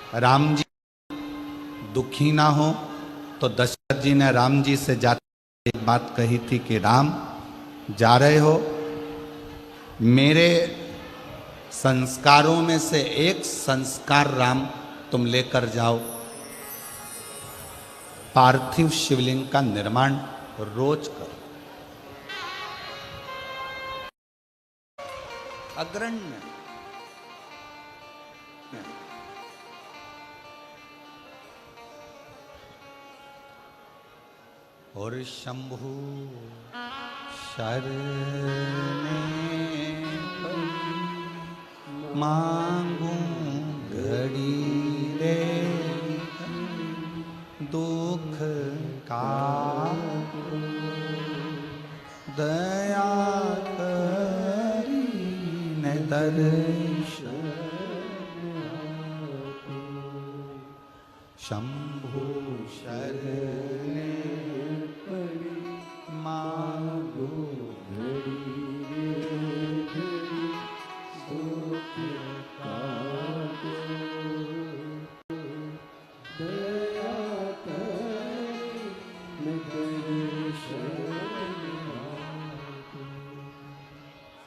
राम जी दुखी ना हो तो दशरथ जी ने राम जी से जाते एक बात कही थी कि राम जा रहे हो, मेरे संस्कारों में से एक संस्कार राम तुम लेकर जाओ, पार्थिव शिवलिंग का निर्माण रोज करो। अग्रण्य और शंभु शरणे मांगू घड़ी रे दुख का दया करी न दर्शन शंभु शरणे मांगू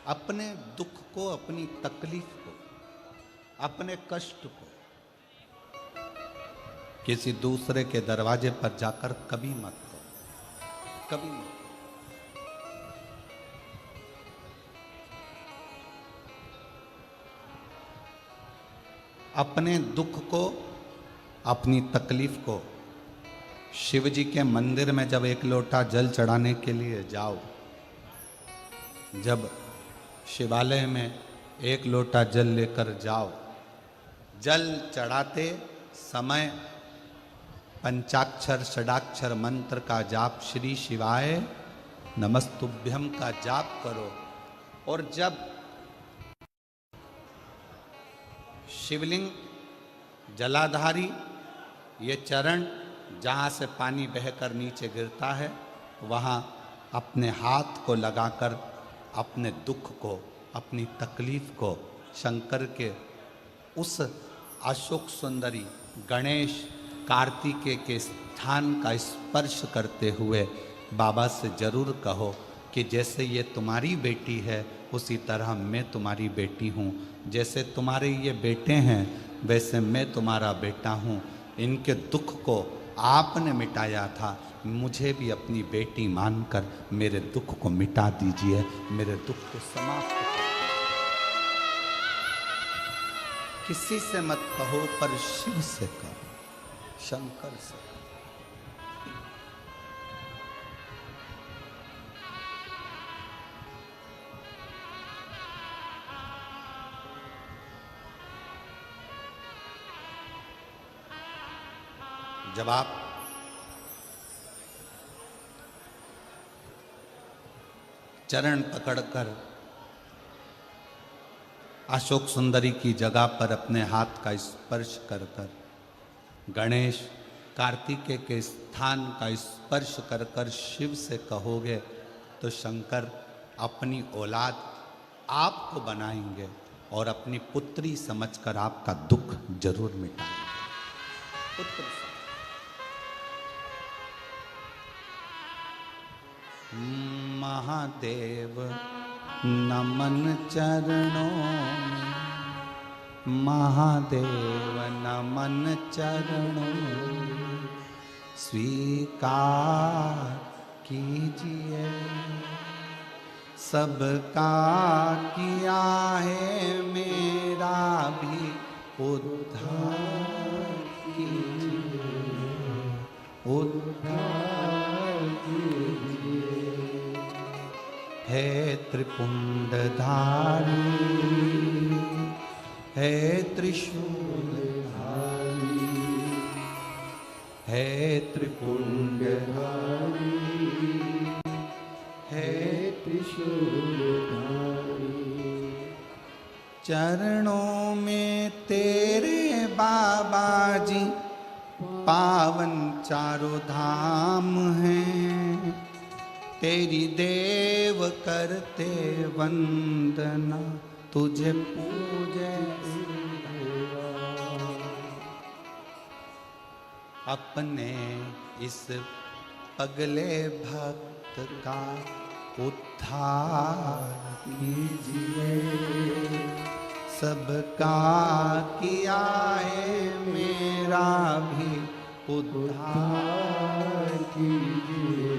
अपने दुख को, अपनी तकलीफ को, अपने कष्ट को किसी दूसरे के दरवाजे पर जाकर कभी मत करो, कभी मत। अपने दुख को, अपनी तकलीफ को शिव जी के मंदिर में जब एक लोटा जल चढ़ाने के लिए जाओ, जब शिवालय में एक लोटा जल लेकर जाओ, जल चढ़ाते समय पंचाक्षर षडाक्षर मंत्र का जाप, श्री शिवाय नमस्तुभ्यम का जाप करो। और जब शिवलिंग जलाधारी ये चरण जहाँ से पानी बहकर नीचे गिरता है, वहाँ अपने हाथ को लगाकर अपने दुख को, अपनी तकलीफ को शंकर के उस अशोक सुंदरी गणेश कार्तिकेय के स्थान का स्पर्श करते हुए बाबा से जरूर कहो कि जैसे ये तुम्हारी बेटी है उसी तरह मैं तुम्हारी बेटी हूँ, जैसे तुम्हारे ये बेटे हैं वैसे मैं तुम्हारा बेटा हूँ। इनके दुख को आपने मिटाया था, मुझे भी अपनी बेटी मानकर मेरे दुख को मिटा दीजिए, मेरे दुख को समाप्त कर। किसी से मत कहो पर शिव से कहो, शंकर से। जब आप चरण पकड़कर अशोक सुंदरी की जगह पर अपने हाथ का स्पर्श कर कर, गणेश कार्तिकेय के स्थान का स्पर्श कर कर शिव से कहोगे तो शंकर अपनी औलाद आपको बनाएंगे और अपनी पुत्री समझकर आपका दुख जरूर मिटाएंगे। पुत्र महादेव नमन चरणों में, महादेव नमन चरणों में, स्वीकार कीजिए सबका किया है, मेरा भी उद्धार कीजिए, उद्धार कीजिए। है त्रिपुंडधारी, है त्रिशूलधारी, है त्रिपुंडधारी, है त्रिशूलधारी। चरणों में तेरे बाबा जी पावन चारों धाम हैं, तेरी देव करते वंदना, तुझे पूजे अपने इस पगले भक्त का उद्धार कीजिए। सबका किया है मेरा भी उद्धार कीजिए,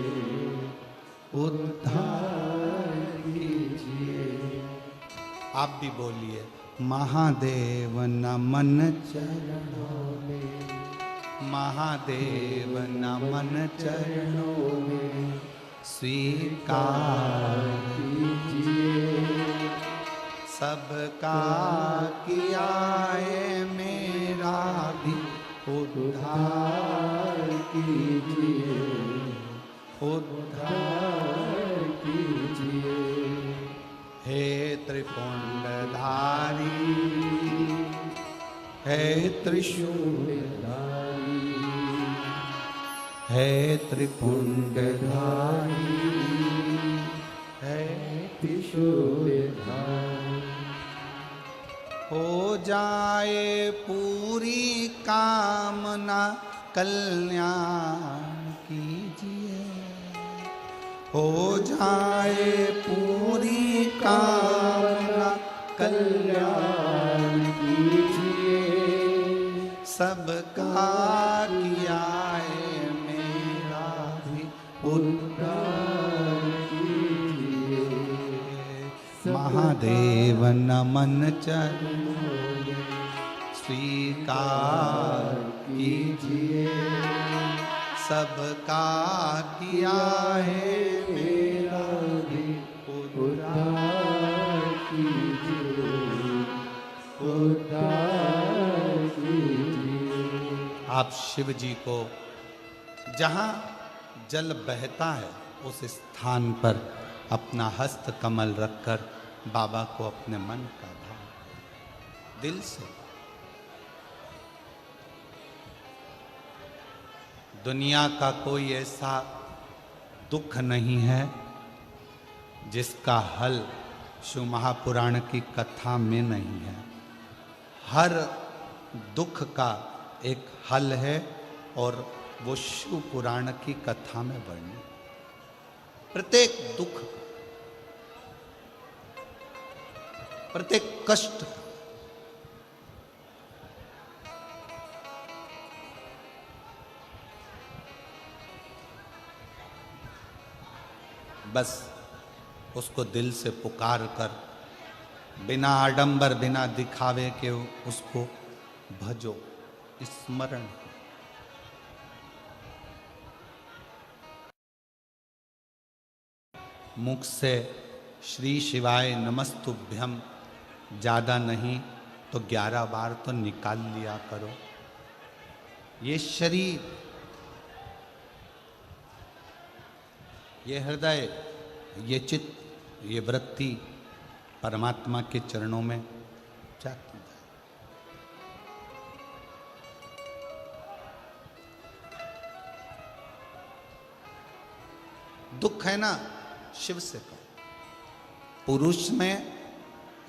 उद्धार कीजिए। आप भी बोलिए, महादेव नमन चरणों में, महादेव नमन चरणों में स्वीकार कीजिए। सबका किया है मेरा भी उद्धार कीजिए, उद्धार कीजिए। हे त्रिपुंडधारी, हे त्रिशूलधारी, हे त्रिपुंडधारी, हे त्रिशूलधारी। हो जाए पूरी कामना कल्याण कीजिए। हो जाए पूरी कामना कल्याण कीजिए। सबका किया है मेरा भी उद्धार कीजिए। महादेव नमन चरणों में स्वीकार कीजिए। सबका किया है मेरा भी उद्धार कीजिए, उद्धार कीजिए। आप शिव जी को जहाँ जल बहता है उस स्थान पर अपना हस्त कमल रखकर बाबा को अपने मन का भाव दिल से। दुनिया का कोई ऐसा दुख नहीं है जिसका हल शिव महापुराण की कथा में नहीं है। हर दुख का एक हल है और वो शिव पुराण की कथा में वर्णित। प्रत्येक दुख, प्रत्येक कष्ट बस उसको दिल से पुकार कर, बिना आडंबर बिना दिखावे के उसको भजो, स्मरण। मुख से श्री शिवाय नमस्तुभ्यम ज़्यादा नहीं तो 11 बार तो निकाल लिया करो। ये शरीर, ये हृदय, ये चित्त, ये वृत्ति परमात्मा के चरणों में जाती है। दुख है ना, शिव से कहो। पुरुष में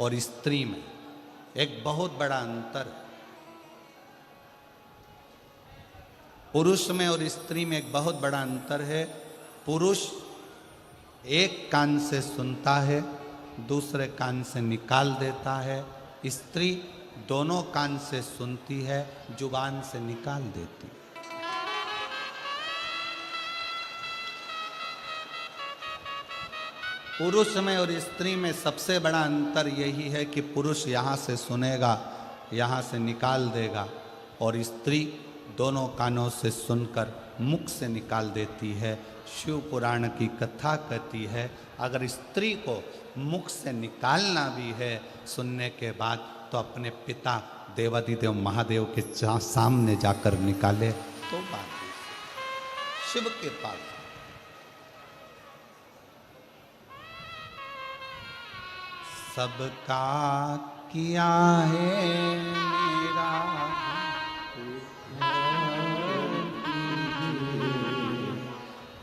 और स्त्री में एक बहुत बड़ा अंतर है। पुरुष में और स्त्री में एक बहुत बड़ा अंतर है। पुरुष एक कान से सुनता है, दूसरे कान से निकाल देता है। स्त्री दोनों कान से सुनती है, जुबान से निकाल देती है। पुरुष में और स्त्री में सबसे बड़ा अंतर यही है कि पुरुष यहाँ से सुनेगा, यहाँ से निकाल देगा, और स्त्री दोनों कानों से सुनकर मुख से निकाल देती है। शिव पुराण की कथा कहती है, अगर स्त्री को मुख से निकालना भी है सुनने के बाद, तो अपने पिता देवादिदेव महादेव के सामने जाकर निकाले तो बात है। शिव के पास सबका किया है मेरा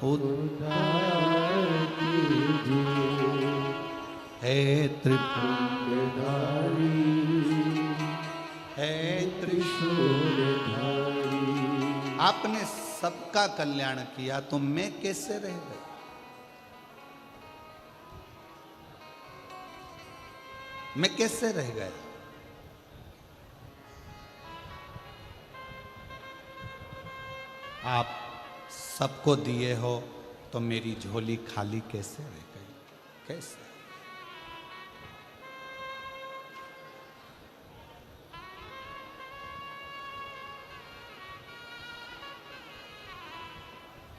उद्धार कीजिए। हे त्रिपुंडधारी, हे त्रिशूलधारी, आपने सबका कल्याण किया तो मैं कैसे रह गया? मैं कैसे रह गया? आप सबको दिए हो तो मेरी झोली खाली कैसे रह गई? कैसे?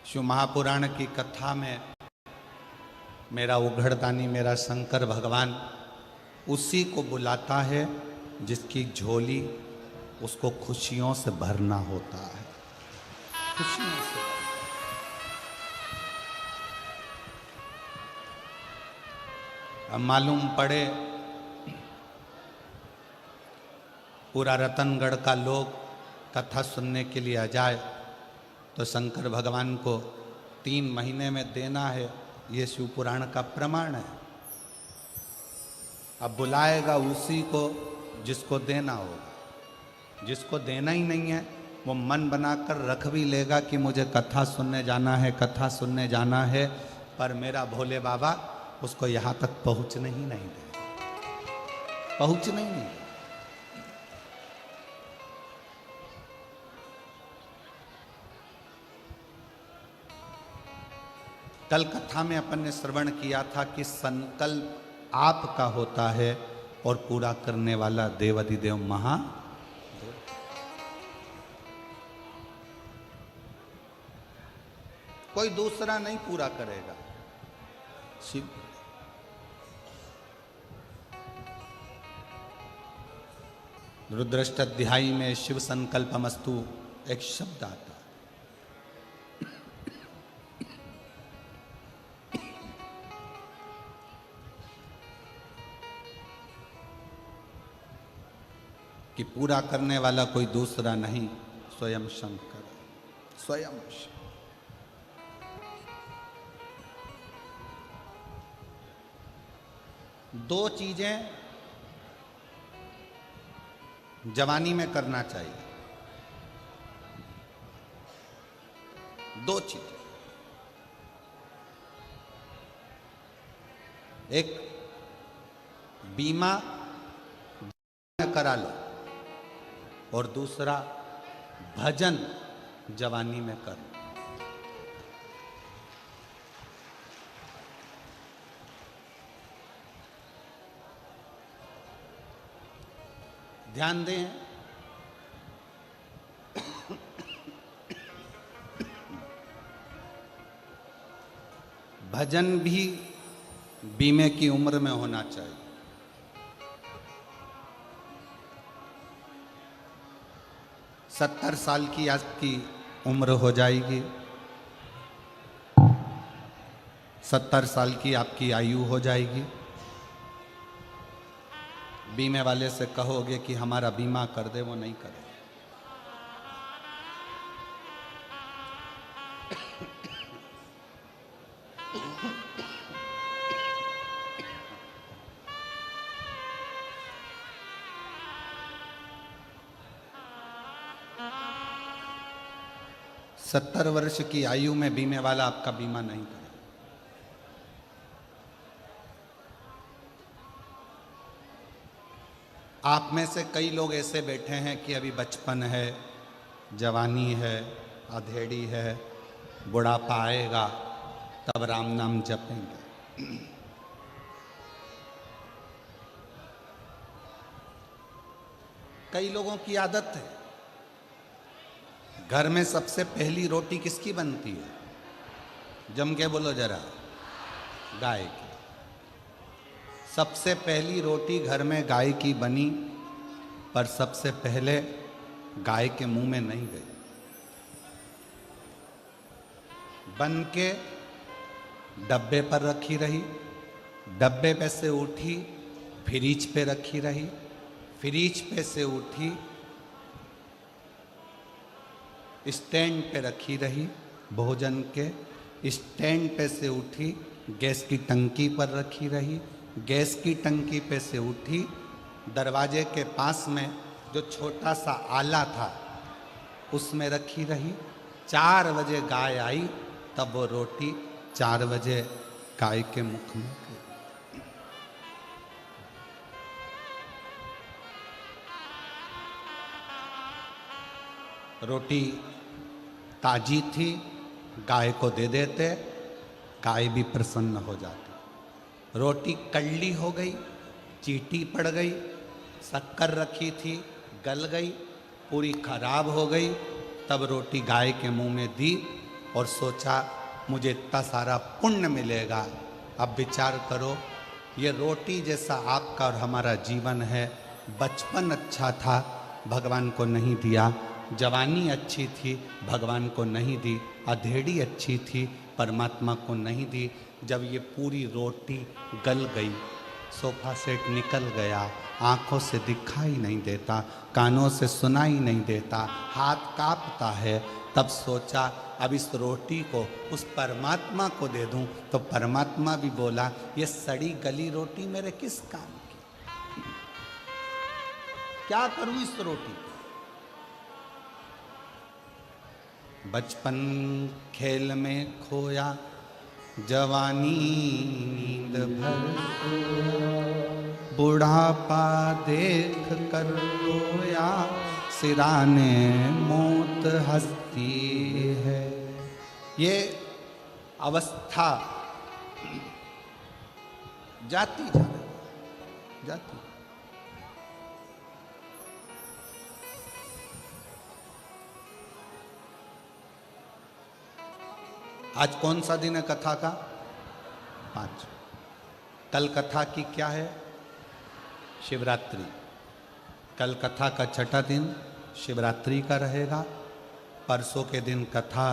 शिव महापुराण की कथा में मेरा उघड़दानी, मेरा शंकर भगवान उसी को बुलाता है जिसकी झोली उसको खुशियों से भरना होता है। खुशियों से अब मालूम पड़े पूरा रतनगढ़ का लोग कथा सुनने के लिए आ जाए तो शंकर भगवान को 3 महीने में देना है, ये शिव पुराण का प्रमाण है। अब बुलाएगा उसी को जिसको देना होगा। जिसको देना ही नहीं है वो मन बनाकर रख भी लेगा कि मुझे कथा सुनने जाना है, कथा सुनने जाना है, पर मेरा भोले बाबा उसको यहाँ तक पहुँचने ही नहीं देगा, पहुँचने ही नहीं। कल कथा में अपन ने श्रवण किया था कि संकल्प आपका होता है और पूरा करने वाला देवाधिदेव महादेव। कोई दूसरा नहीं पूरा करेगा, शिव। रुद्रष्ट अध्यायी में शिव संकल्पमस्तु एक शब्द आता, कि पूरा करने वाला कोई दूसरा नहीं, स्वयं शंकर, स्वयं शिव। दो चीजें जवानी में करना चाहिए, दो चीजें। एक बीमा करा लो और दूसरा भजन जवानी में कर। ध्यान दें, भजन भी बीमे की उम्र में होना चाहिए। सत्तर साल की आपकी उम्र हो जाएगी, 70 साल की आपकी आयु हो जाएगी, बीमे वाले से कहोगे कि हमारा बीमा कर दे, वो नहीं करे। सत्तर वर्ष की आयु में बीमे वाला आपका बीमा नहीं करे। आप में से कई लोग ऐसे बैठे हैं कि अभी बचपन है, जवानी है, अधेड़ी है, बुढ़ापा आएगा तब राम नाम जपेंगे। कई लोगों की आदत है, घर में सबसे पहली रोटी किसकी बनती है? जम के बोलो जरा, गाय की। सबसे पहली रोटी घर में गाय की बनी, पर सबसे पहले गाय के मुंह में नहीं गई, बन के डब्बे पर रखी रही, डब्बे पे से उठी फ्रिज पे रखी रही, फ्रिज पे से उठी स्टैंड पे रखी रही, भोजन के स्टैंड पे से उठी गैस की टंकी पर रखी रही, गैस की टंकी पे से उठी, दरवाजे के पास में जो छोटा सा आला था उसमें रखी रही। 4 बजे गाय आई, तब वो रोटी 4 बजे गाय के मुख में गई। रोटी ताजी थी, गाय को दे देते, गाय भी प्रसन्न हो जाती। रोटी कड़ली हो गई, चीटी पड़ गई, शक्कर रखी थी गल गई, पूरी खराब हो गई। तब रोटी गाय के मुंह में दी और सोचा मुझे इतना सारा पुण्य मिलेगा। अब विचार करो, ये रोटी जैसा आपका और हमारा जीवन है। बचपन अच्छा था, भगवान को नहीं दिया। जवानी अच्छी थी, भगवान को नहीं दी। अधेड़ी अच्छी थी, परमात्मा को नहीं दी। जब ये पूरी रोटी गल गई, सोफा सेट निकल गया, आँखों से दिखाई नहीं देता, कानों से सुनाई नहीं देता, हाथ कांपता है, तब सोचा अब इस रोटी को उस परमात्मा को दे दूं। तो परमात्मा भी बोला ये सड़ी गली रोटी मेरे किस काम की, क्या करूं इस रोटी को। बचपन खेल में खोया, जवानी नींद भर, बुढ़ापा देख कर रोया, सिराने मौत हंसती है। ये अवस्था जाती जा रही, जाती। आज कौन सा दिन है कथा का? 5। कल कथा की क्या है? शिवरात्रि। कल कथा का छठा दिन शिवरात्रि का रहेगा। परसों के दिन कथा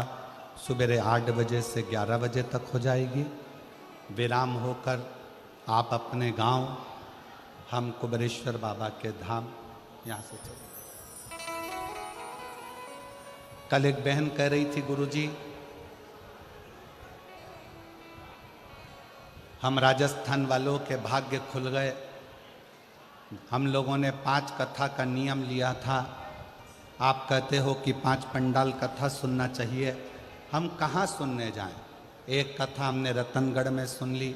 सुबह 8 बजे से 11 बजे तक हो जाएगी। विराम होकर आप अपने गांव, हम कुबेरेश्वर बाबा के धाम यहाँ से चले। कल एक बहन कह रही थी, गुरुजी हम राजस्थान वालों के भाग्य खुल गए। हम लोगों ने 5 कथा का नियम लिया था। आप कहते हो कि 5 पंडाल कथा सुनना चाहिए, हम कहाँ सुनने जाएं? एक कथा हमने रतनगढ़ में सुन ली,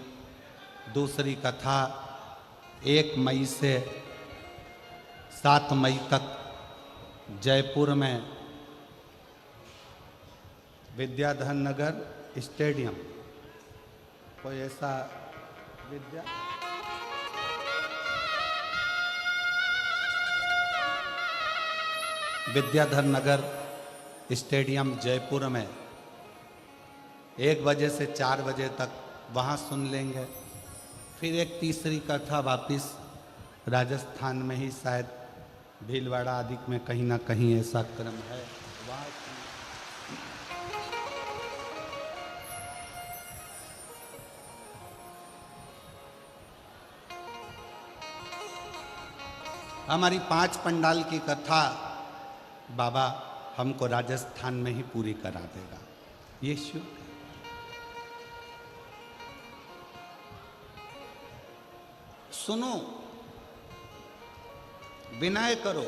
दूसरी कथा 1 मई से 7 मई तक जयपुर में विद्याधर नगर स्टेडियम, कोई ऐसा विद्याधर नगर स्टेडियम जयपुर में 1 बजे से 4 बजे तक वहाँ सुन लेंगे। फिर एक तीसरी कथा वापिस राजस्थान में ही, शायद भीलवाड़ा आदि में कहीं ना कहीं ऐसा क्रम है, वहाँ हमारी 5 पंडाल की कथा बाबा हमको राजस्थान में ही पूरी करा देगा। ये शुभ है। सुनो, विनय करो,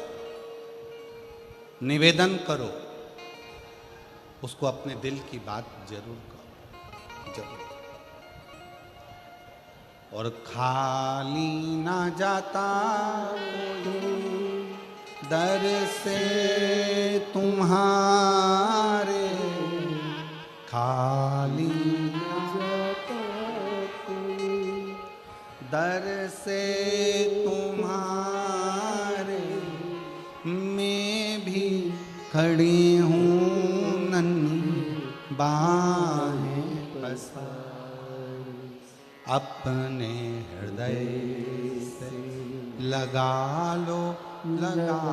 निवेदन करो, उसको अपने दिल की बात जरूर करो, जरूर। और खाली ना जाता दर से तुम्हारे, खाली ना जाता दर से तुम्हारे, मैं भी खड़ी हूँ नन्ही बाहें पसार, अपने हृदय से लगा लो, लगा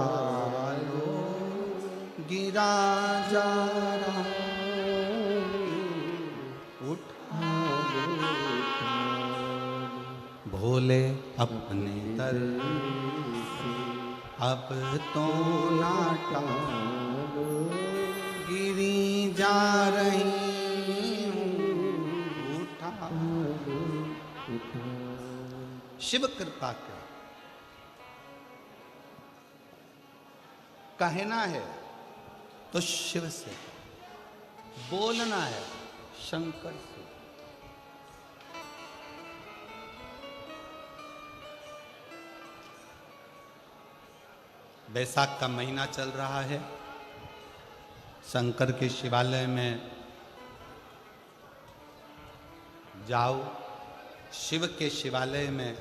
लो, गिरा जा रहा उठा भोले अपने दर से, अब तो ना टालो, गिरी जा रही हूँ, उठा शिव कृपा कर। कहना है तो शिव से बोलना है, शंकर से। बैसाख का महीना चल रहा है। शंकर के शिवालय में जाओ। शिव के शिवालय में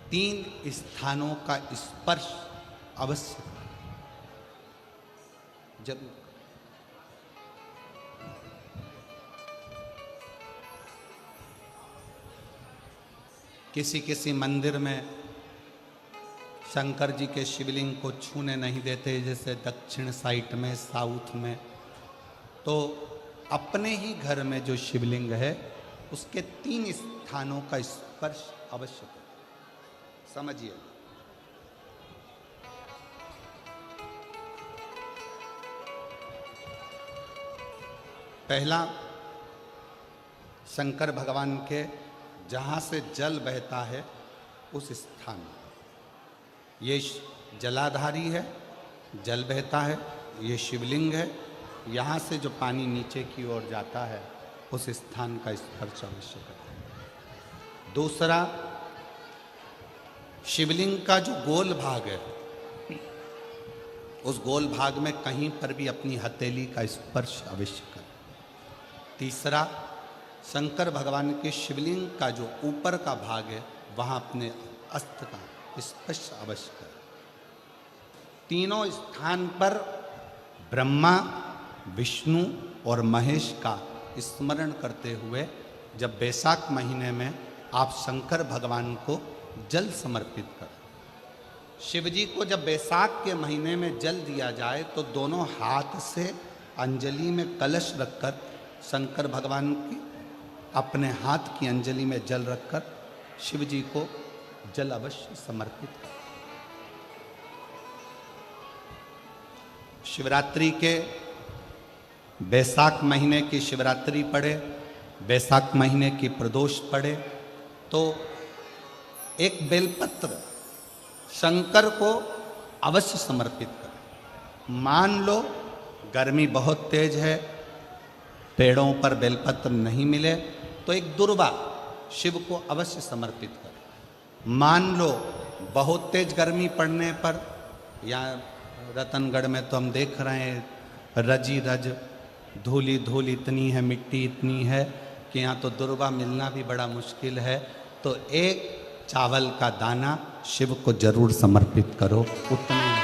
3 स्थानों का स्पर्श अवश्य जरूर। किसी किसी मंदिर में शंकर जी के शिवलिंग को छूने नहीं देते, जैसे दक्षिण साइड में, साउथ में। तो अपने ही घर में जो शिवलिंग है उसके 3 स्थानों का स्पर्श अवश्य करें। समझिए, पहला शंकर भगवान के जहाँ से जल बहता है उस स्थान में, ये जलाधारी है, जल बहता है, ये शिवलिंग है। यहाँ से जो पानी नीचे की ओर जाता है उस स्थान का स्पर्श अवश्य करें। दूसरा, शिवलिंग का जो गोल भाग है उस गोल भाग में कहीं पर भी अपनी हथेली का स्पर्श अवश्य करें। तीसरा, शंकर भगवान के शिवलिंग का जो ऊपर का भाग है वहाँ अपने अस्त्र का स्पर्श अवश्य करें। तीनों स्थान पर ब्रह्मा, विष्णु और महेश का स्मरण करते हुए जब बैसाख महीने में आप शंकर भगवान को जल समर्पित करें। शिव जी को जब बैसाख के महीने में जल दिया जाए तो दोनों हाथ से अंजलि में कलश रखकर शंकर भगवान की अपने हाथ की अंजलि में जल रखकर शिव जी को जल अवश्य समर्पित करें। शिवरात्रि के बैसाख महीने की शिवरात्रि पड़े, बैसाख महीने की प्रदोष पड़े तो एक बेलपत्र शंकर को अवश्य समर्पित करें। मान लो गर्मी बहुत तेज है, पेड़ों पर बेलपत्र नहीं मिले तो एक दुर्वा शिव को अवश्य समर्पित करें। मान लो बहुत तेज गर्मी पड़ने पर, या रतनगढ़ में तो हम देख रहे हैं रजी रज, धूली धूल इतनी है, मिट्टी इतनी है कि यहाँ तो दुर्वा मिलना भी बड़ा मुश्किल है। तो एक चावल का दाना शिव को जरूर समर्पित करो, उतने में।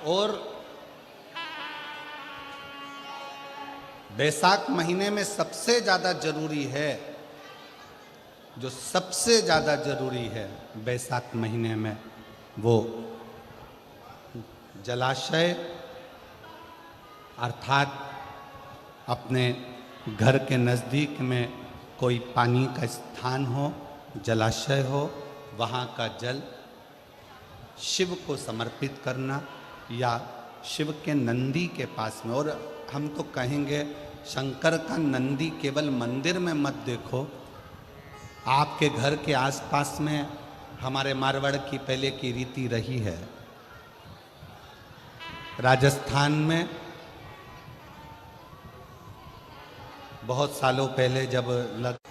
और बैसाख महीने में सबसे ज़्यादा जरूरी है, जो सबसे ज़्यादा जरूरी है बैसाख महीने में, वो जलाशय अर्थात अपने घर के नज़दीक में कोई पानी का स्थान हो, जलाशय हो, वहाँ का जल शिव को समर्पित करना, या शिव के नंदी के पास में। और हम तो कहेंगे शंकर का नंदी केवल मंदिर में मत देखो, आपके घर के आसपास में हमारे मारवाड़ की पहले की रीति रही है। राजस्थान में बहुत सालों पहले जब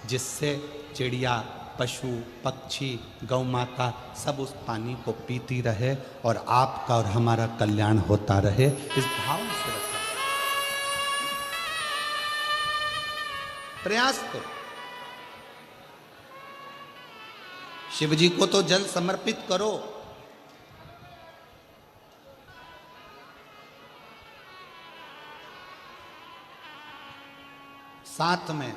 जिससे चिड़िया, पशु, पक्षी, गौ माता सब उस पानी को पीती रहे और आपका और हमारा कल्याण होता रहे, इस भाव से रखा प्रयास करो। शिव जी को तो जल समर्पित करो, साथ में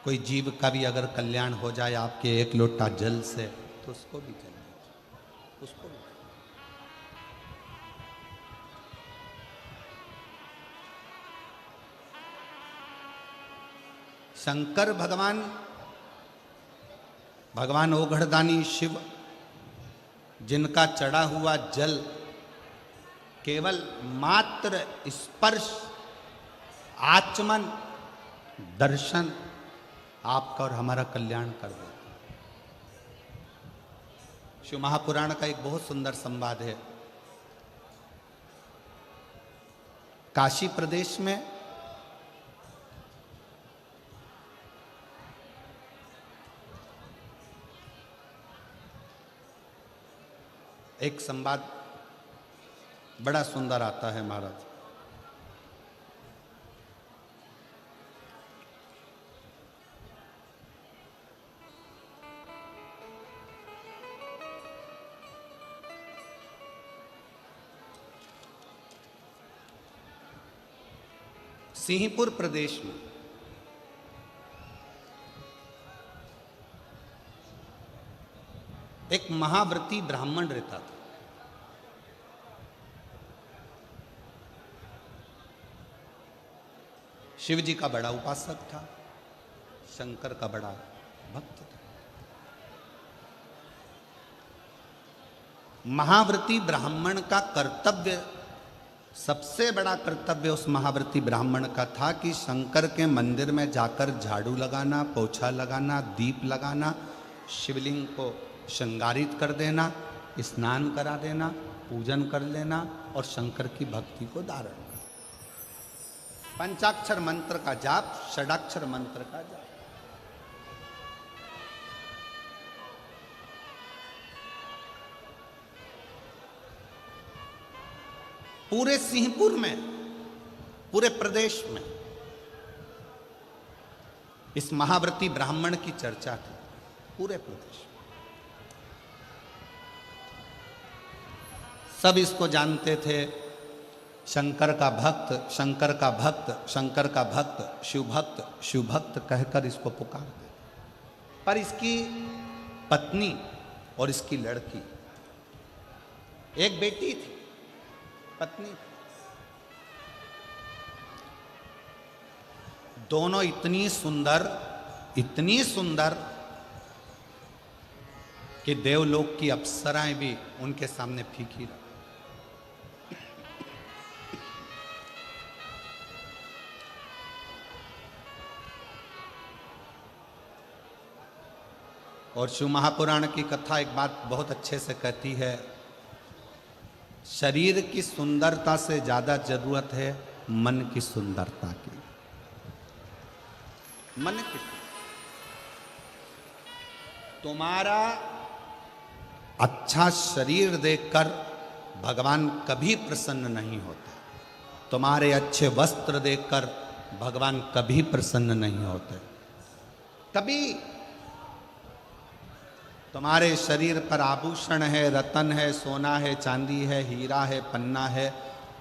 कोई जीव का भी अगर कल्याण हो जाए आपके एक लोटा जल से, तो उसको भी जल दीजिए, उसको भी। शंकर भगवान ओघड़दानी शिव, जिनका चढ़ा हुआ जल केवल मात्र स्पर्श, आचमन, दर्शन आपका और हमारा कल्याण कर देता। शिव महापुराण का एक बहुत सुंदर संवाद है। काशी प्रदेश में एक संवाद बड़ा सुंदर आता है महाराज। सिंहपुर प्रदेश में एक महाव्रती ब्राह्मण रहता था। शिव जी का बड़ा उपासक था, शंकर का बड़ा भक्त था। महाव्रती ब्राह्मण का कर्तव्य, सबसे बड़ा कर्तव्य उस महाव्रती ब्राह्मण का था कि शंकर के मंदिर में जाकर झाड़ू लगाना, पोछा लगाना, दीप लगाना, शिवलिंग को श्रृंगारित कर देना, स्नान करा देना, पूजन कर लेना और शंकर की भक्ति को धारण करना। पंचाक्षर मंत्र का जाप, षडाक्षर मंत्र का जाप। पूरे सिंहपुर में, पूरे प्रदेश में इस महाव्रती ब्राह्मण की चर्चा थी, पूरे प्रदेश में। सब इसको जानते थे, शंकर का भक्त, शंकर का भक्त, शंकर का भक्त, शिव भक्त, शिव भक्त कहकर इसको पुकारते। पर इसकी पत्नी और इसकी लड़की, एक बेटी थी, पत्नी, दोनों इतनी सुंदर, इतनी सुंदर कि देवलोक की अप्सराएं भी उनके सामने फीकी रही। और शिव महापुराण की कथा एक बात बहुत अच्छे से कहती है, शरीर की सुंदरता से ज्यादा जरूरत है मन की सुंदरता की। मन की, तुम्हारा अच्छा शरीर देखकर भगवान कभी प्रसन्न नहीं होते, तुम्हारे अच्छे वस्त्र देखकर भगवान कभी प्रसन्न नहीं होते। कभी तुम्हारे शरीर पर आभूषण है, रतन है, सोना है, चांदी है, हीरा है, पन्ना है,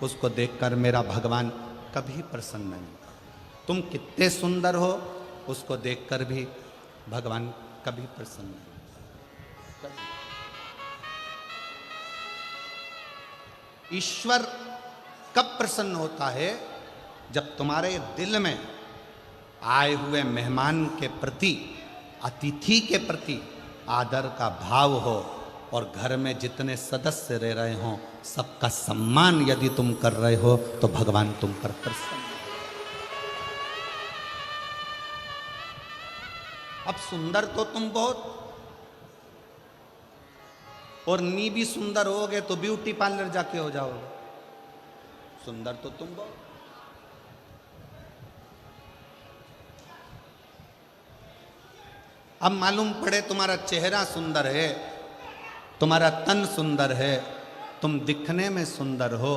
उसको देखकर मेरा भगवान कभी प्रसन्न नहीं होता। तुम कितने सुंदर हो, उसको देखकर भी भगवान कभी प्रसन्न नहीं होता। ईश्वर कब प्रसन्न होता है? जब तुम्हारे दिल में आए हुए मेहमान के प्रति, अतिथि के प्रति आदर का भाव हो और घर में जितने सदस्य रह रहे हों सबका सम्मान यदि तुम कर रहे हो तो भगवान तुम पर प्रसन्न। अब सुंदर तो तुम बहुत, और नी भी सुंदर होगे तो ब्यूटी पार्लर जाके हो जाओगे। सुंदर तो तुम बहुत, अब मालूम पड़े तुम्हारा चेहरा सुंदर है, तुम्हारा तन सुंदर है, तुम दिखने में सुंदर हो,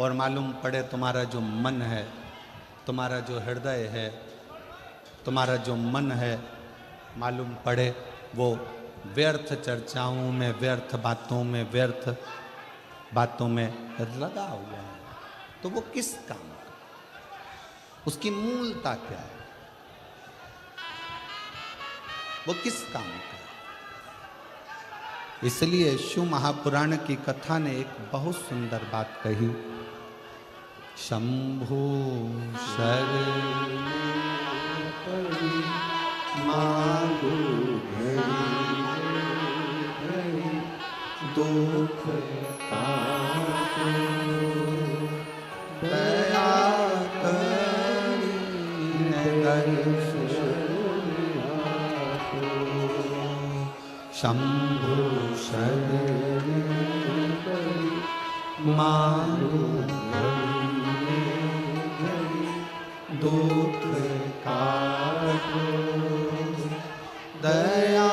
और मालूम पड़े तुम्हारा जो मन है, तुम्हारा जो हृदय है, तुम्हारा जो मन है, मालूम पड़े वो व्यर्थ चर्चाओं में, व्यर्थ बातों में, व्यर्थ बातों में लगा हुआ है, तो वो किस काम का? उसकी मूलता क्या है? वो किस काम का? इसलिए शिव महापुराण की कथा ने एक बहुत सुंदर बात कही, शंभु शरण मांगो दुख ताको दया करी शंभु शरण मानो दुख काटो दया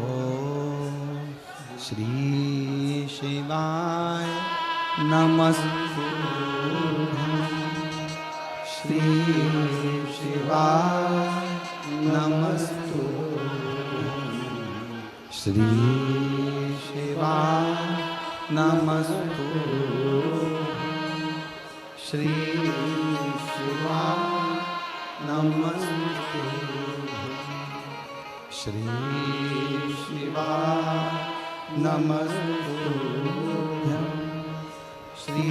ओम श्री शिवाय नमस्तुभ्यं श्री शिवाय नमस्तुभ्यं श्री शिवाय नमस्तुभ्यं श्री शिवाय नमस्तुभ्यं श्री शिवाय नमस्तुभ्यं श्री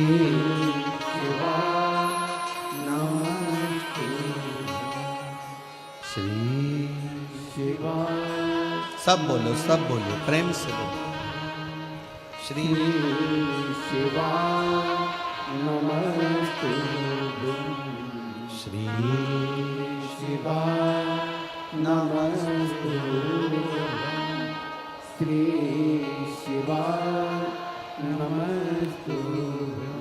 शिवाय नमस्तुभ्यं श्री शिवाय। सब बोलो प्रेम से बोलो। श्री शिवाय नमस्तुभ्यं श्री शिवाय नमस्तुभ्यं श्री शिवाय नमस्तुभ्यं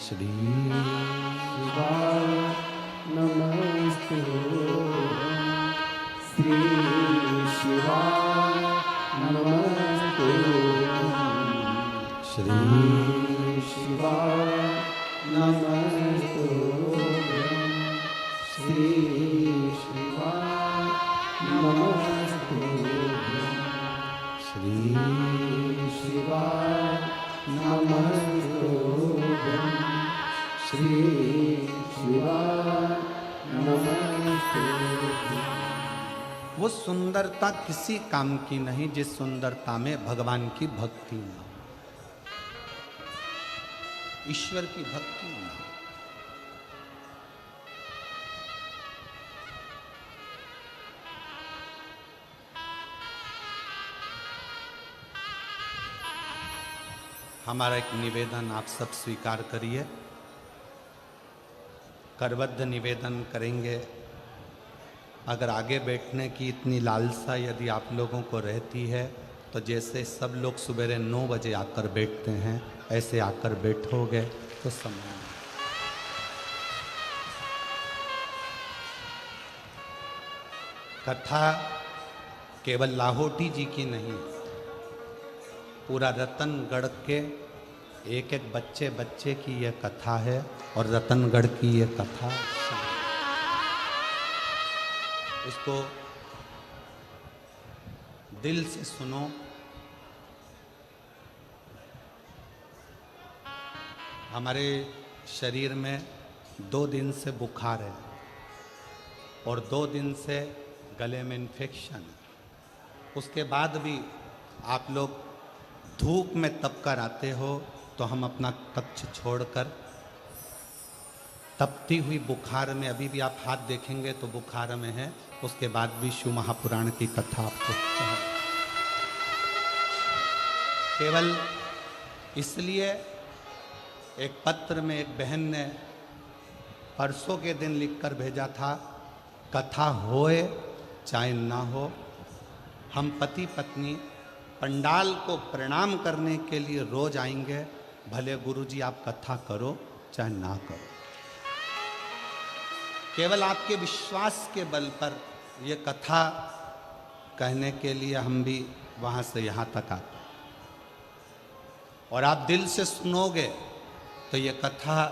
श्री शिवाय नमस्तुभ्यं श्री शिवाय नमस्तुभ्यं श्री शिवाय नमस्तुभ्यं श्री शिवाय नमस्तुभ्यं श्री शिवाय नमस्तुभ्यं श्री शिवाय नमस्तुभ्यं। वो सुंदरता किसी काम की नहीं जिस सुंदरता में भगवान की भक्ति न हो, ईश्वर की भक्ति न हो। हमारा एक निवेदन आप सब स्वीकार करिए, करबद्ध निवेदन करेंगे। अगर आगे बैठने की इतनी लालसा यदि आप लोगों को रहती है तो जैसे सब लोग सवेरे 9 बजे आकर बैठते हैं ऐसे आकर बैठोगे तो समय। कथा केवल लाहौटी जी की नहीं, पूरा रतनगढ़ के एक एक बच्चे बच्चे की यह कथा है और रतनगढ़ की यह कथा। इसको दिल से सुनो। हमारे शरीर में 2 दिन से बुखार है और 2 दिन से गले में इन्फेक्शन। उसके बाद भी आप लोग धूप में तप कर आते हो तो हम अपना कक्ष छोड़कर तपती हुई बुखार में, अभी भी आप हाथ देखेंगे तो बुखार में है, उसके बाद भी शिव महापुराण की कथा आपको केवल इसलिए। एक पत्र में एक बहन ने परसों के दिन लिखकर भेजा था, कथा होए चाहे ना हो, हम पति पत्नी पंडाल को प्रणाम करने के लिए रोज आएंगे, भले गुरुजी आप कथा करो चाहे ना करो। केवल आपके विश्वास के बल पर ये कथा कहने के लिए हम भी वहाँ से यहाँ तक आते हैं। और आप दिल से सुनोगे तो ये कथा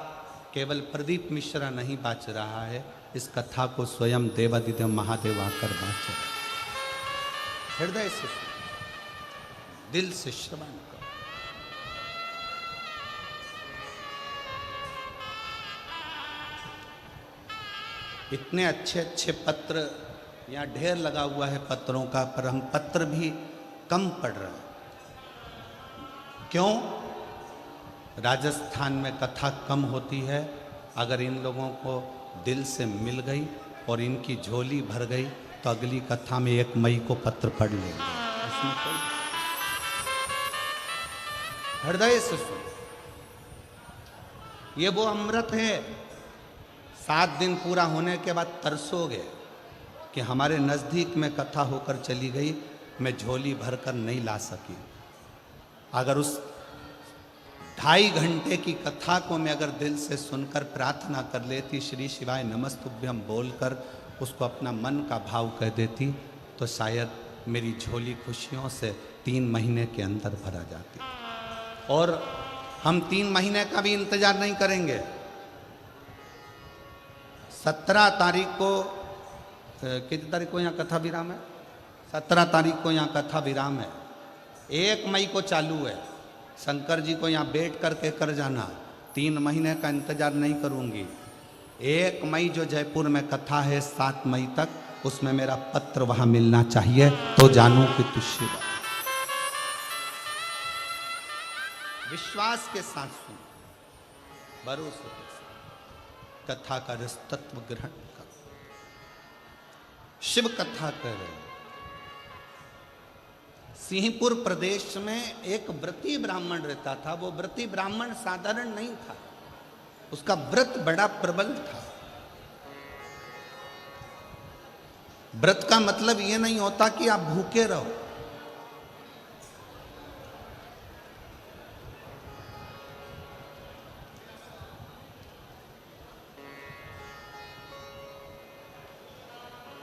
केवल प्रदीप मिश्रा नहीं बाच रहा है, इस कथा को स्वयं देवादिदेव महादेव आकर बाच रहे। हृदय से दिल से श्रवण करो। इतने अच्छे अच्छे पत्र यहाँ ढेर लगा हुआ है पत्रों का, पर हम पत्र भी कम पढ़ रहे हैं। क्यों? राजस्थान में कथा कम होती है। अगर इन लोगों को दिल से मिल गई और इनकी झोली भर गई तो अगली कथा में 1 मई को पत्र पढ़ लेंगे। इसमें कोई हृदय से सुनो। ये वो अमृत है, 7 दिन पूरा होने के बाद तरसोगे कि हमारे नज़दीक में कथा होकर चली गई, मैं झोली भरकर नहीं ला सकी। अगर उस 2.5 घंटे की कथा को मैं अगर दिल से सुनकर प्रार्थना कर लेती, श्री शिवाय नमस्तुभ्यम बोलकर उसको अपना मन का भाव कह देती, तो शायद मेरी झोली खुशियों से 3 महीने के अंदर भरा जाती। और हम 3 महीने का भी इंतजार नहीं करेंगे। 17 तारीख को, कितनी तारीख को यहाँ कथा विराम है? 17 तारीख को यहाँ कथा विराम है। 1 मई को चालू है। शंकर जी को यहाँ बैठ करके कर जाना। 3 महीने का इंतजार नहीं करूँगी। 1 मई जो जयपुर में कथा है 7 मई तक, उसमें मेरा पत्र वहाँ मिलना चाहिए, तो जानूं कि तू शिव। विश्वास के साथ सुन, भरोसे के साथ कथा का रस तत्व ग्रहण कर। शिव कथा कर रहे हैं। सिंहपुर प्रदेश में एक व्रती ब्राह्मण रहता था। वो व्रती ब्राह्मण साधारण नहीं था, उसका व्रत बड़ा प्रबल था। व्रत का मतलब ये नहीं होता कि आप भूखे रहो।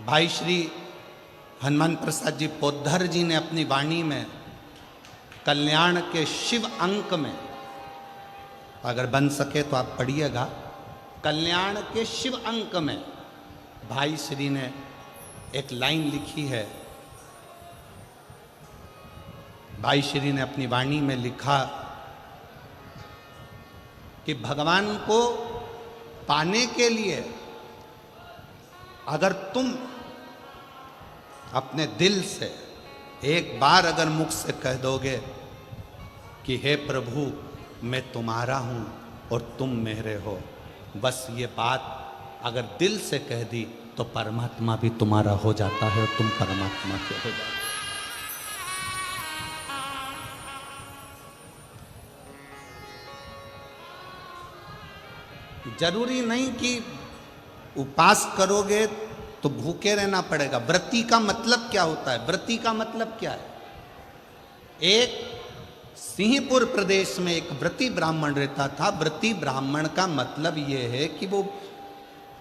भाई श्री हनुमान प्रसाद जी पोद्धर जी ने अपनी वाणी में कल्याण के शिव अंक में, अगर बन सके तो आप पढ़िएगा, कल्याण के शिव अंक में भाई श्री ने एक लाइन लिखी है। भाई श्री ने अपनी वाणी में लिखा कि भगवान को पाने के लिए अगर तुम अपने दिल से एक बार अगर मुख से कह दोगे कि हे प्रभु मैं तुम्हारा हूं और तुम मेरे हो, बस ये बात अगर दिल से कह दी तो परमात्मा भी तुम्हारा हो जाता है और तुम परमात्मा के हो जाते हो। जरूरी नहीं कि उपास करोगे तो भूखे रहना पड़ेगा। व्रती का मतलब क्या होता है? व्रती का मतलब क्या है? एक सिंहपुर प्रदेश में एक व्रती ब्राह्मण रहता था। व्रती ब्राह्मण का मतलब यह है कि वो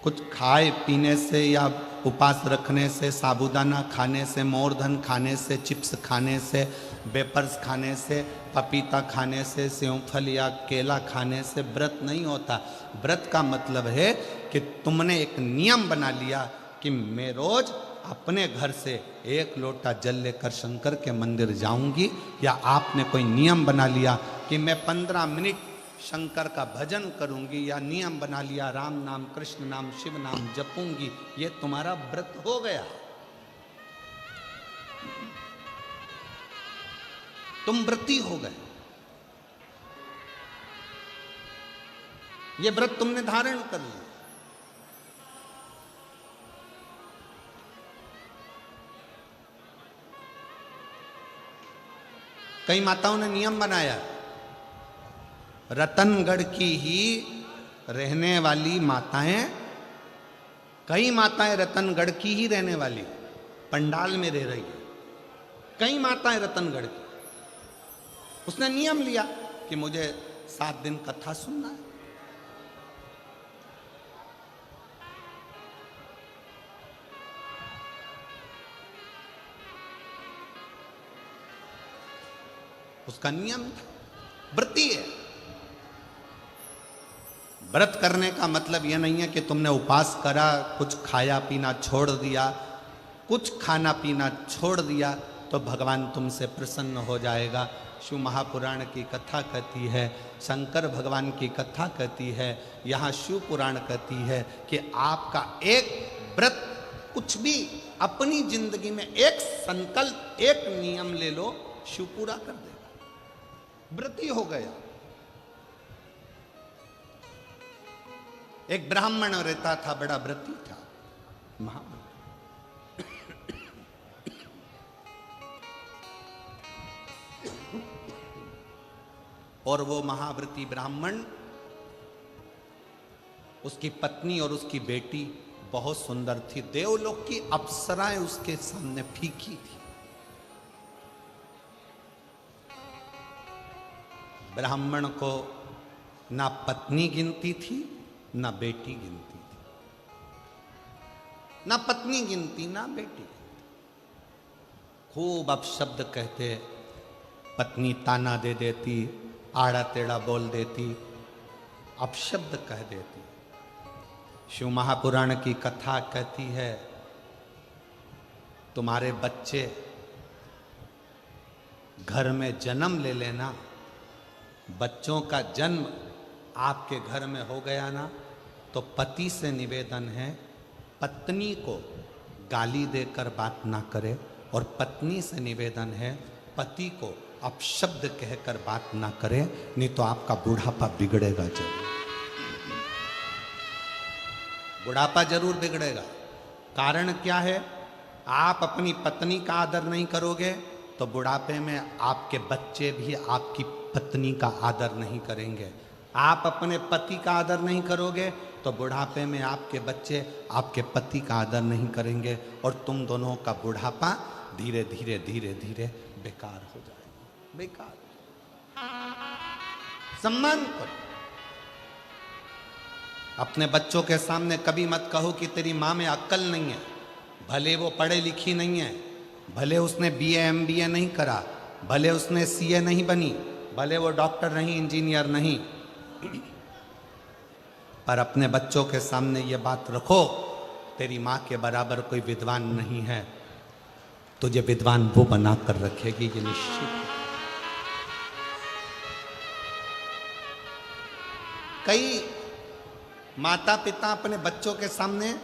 कुछ खाए पीने से या उपास रखने से, साबूदाना खाने से, मोरधन खाने से, चिप्स खाने से, वेपर्स खाने से, पपीता खाने से, सेवफल या केला खाने से व्रत नहीं होता। व्रत का मतलब है कि तुमने एक नियम बना लिया कि मैं रोज अपने घर से 1 लोटा जल लेकर शंकर के मंदिर जाऊंगी, या आपने कोई नियम बना लिया कि मैं 15 मिनट शंकर का भजन करूंगी, या नियम बना लिया राम नाम, कृष्ण नाम, शिव नाम जपूंगी, ये तुम्हारा व्रत हो गया। तुम व्रती हो गए। ये व्रत तुमने धारण कर लिया। कई माताओं ने नियम बनाया, रतनगढ़ की ही रहने वाली माताएं, कई माताएं रतनगढ़ की ही रहने वाली पंडाल में रह रही है, कई माताएं रतनगढ़ की। उसने नियम लिया कि मुझे 7 दिन कथा सुनना है। उसका नियम था, व्रती है। व्रत करने का मतलब यह नहीं है कि तुमने उपास करा, कुछ खाया पीना छोड़ दिया, कुछ खाना पीना छोड़ दिया तो भगवान तुमसे प्रसन्न हो जाएगा। शिव महापुराण की कथा कहती है, शंकर भगवान की कथा कहती है, यहाँ शिव पुराण कहती है कि आपका एक व्रत, कुछ भी अपनी जिंदगी में एक संकल्प, एक नियम ले लो, शिव पूरा कर देगा। व्रती हो गया। एक ब्राह्मण रहता था, बड़ा व्रती था, महाव्रती। और वो महाव्रती ब्राह्मण उसकी पत्नी और उसकी बेटी बहुत सुंदर थी। देवलोक की अप्सराएं उसके सामने फीकी थी। ब्राह्मण को ना पत्नी गिनती थी ना बेटी गिनती थी, ना पत्नी गिनती ना बेटी। खूब अपशब्द कहते, पत्नी ताना दे देती, आड़ा टेढ़ा बोल देती, अपशब्द कह देती। शिव महापुराण की कथा कहती है, तुम्हारे बच्चे घर में जन्म ले लेना, बच्चों का जन्म आपके घर में हो गया ना, तो पति से निवेदन है पत्नी को गाली देकर बात ना करे, और पत्नी से निवेदन है पति को अपशब्द कहकर बात ना करे, नहीं तो आपका बुढ़ापा बिगड़ेगा जरूर। बुढ़ापा जरूर बिगड़ेगा। कारण क्या है? आप अपनी पत्नी का आदर नहीं करोगे तो बुढ़ापे में आपके बच्चे भी आपकी पत्नी का आदर नहीं करेंगे। आप अपने पति का आदर नहीं करोगे तो बुढ़ापे में आपके बच्चे आपके पति का आदर नहीं करेंगे, और तुम दोनों का बुढ़ापा धीरे धीरे धीरे धीरे बेकार हो जाएगा। बेकार। सम्मान करो। अपने बच्चों के सामने कभी मत कहो कि तेरी माँ में अक्ल नहीं है। भले वो पढ़े लिखी नहीं है, भले उसने BA MBA नहीं करा, भले उसने CA नहीं बनी, भले वो डॉक्टर नहीं, इंजीनियर नहीं, पर अपने बच्चों के सामने ये बात रखो, तेरी माँ के बराबर कोई विद्वान नहीं है, तुझे विद्वान वो बना कर रखेगी, ये निश्चित है। कई माता पिता अपने बच्चों के सामने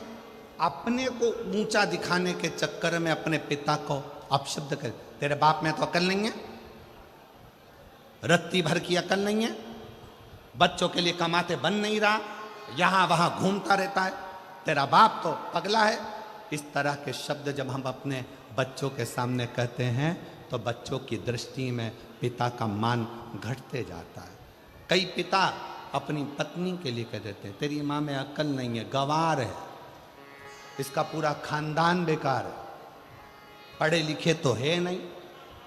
अपने को ऊंचा दिखाने के चक्कर में अपने पिता को अपशब्द कर, तेरे बाप में तो अकल नहीं है, रत्ती भर की अकल नहीं है, बच्चों के लिए कमाते बन नहीं रहा, यहां वहां घूमता रहता है, तेरा बाप तो पगला है। इस तरह के शब्द जब हम अपने बच्चों के सामने कहते हैं तो बच्चों की दृष्टि में पिता का मान घटते जाता है। कई पिता अपनी पत्नी के लिए कह देते हैं, तेरी माँ में अक्ल नहीं है, गंवार है, इसका पूरा खानदान बेकार है, पढ़े लिखे तो है नहीं,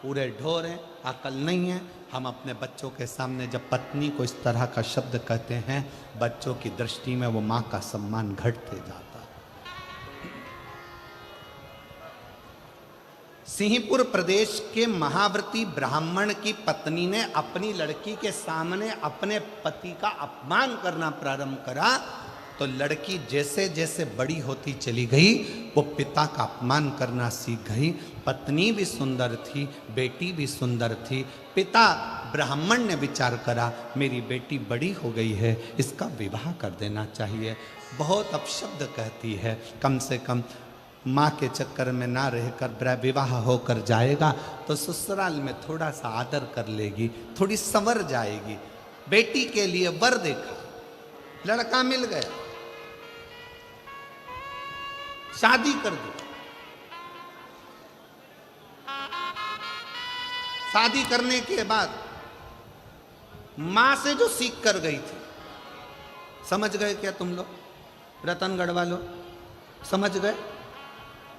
पूरे ढोर हैं, अकल नहीं है। हम अपने बच्चों के सामने जब पत्नी को इस तरह का शब्द कहते हैं, बच्चों की दृष्टि में वो माँ का सम्मान घटते जाता है। सिंहपुर प्रदेश के महाव्रती ब्राह्मण की पत्नी ने अपनी लड़की के सामने अपने पति का अपमान करना प्रारंभ करा, तो लड़की जैसे जैसे बड़ी होती चली गई वो पिता का अपमान करना सीख गई। पत्नी भी सुंदर थी, बेटी भी सुंदर थी। पिता ब्राह्मण ने विचार करा, मेरी बेटी बड़ी हो गई है, इसका विवाह कर देना चाहिए। बहुत अपशब्द कहती है, कम से कम माँ के चक्कर में ना रहकर विवाह होकर जाएगा तो ससुराल में थोड़ा सा आदर कर लेगी, थोड़ी संवर जाएगी। बेटी के लिए वर देखा, लड़का मिल गया, शादी कर दी। शादी करने के बाद मां से जो सीख कर गई थी, समझ गए क्या तुम लोग, रतनगढ़ वालों? समझ गए?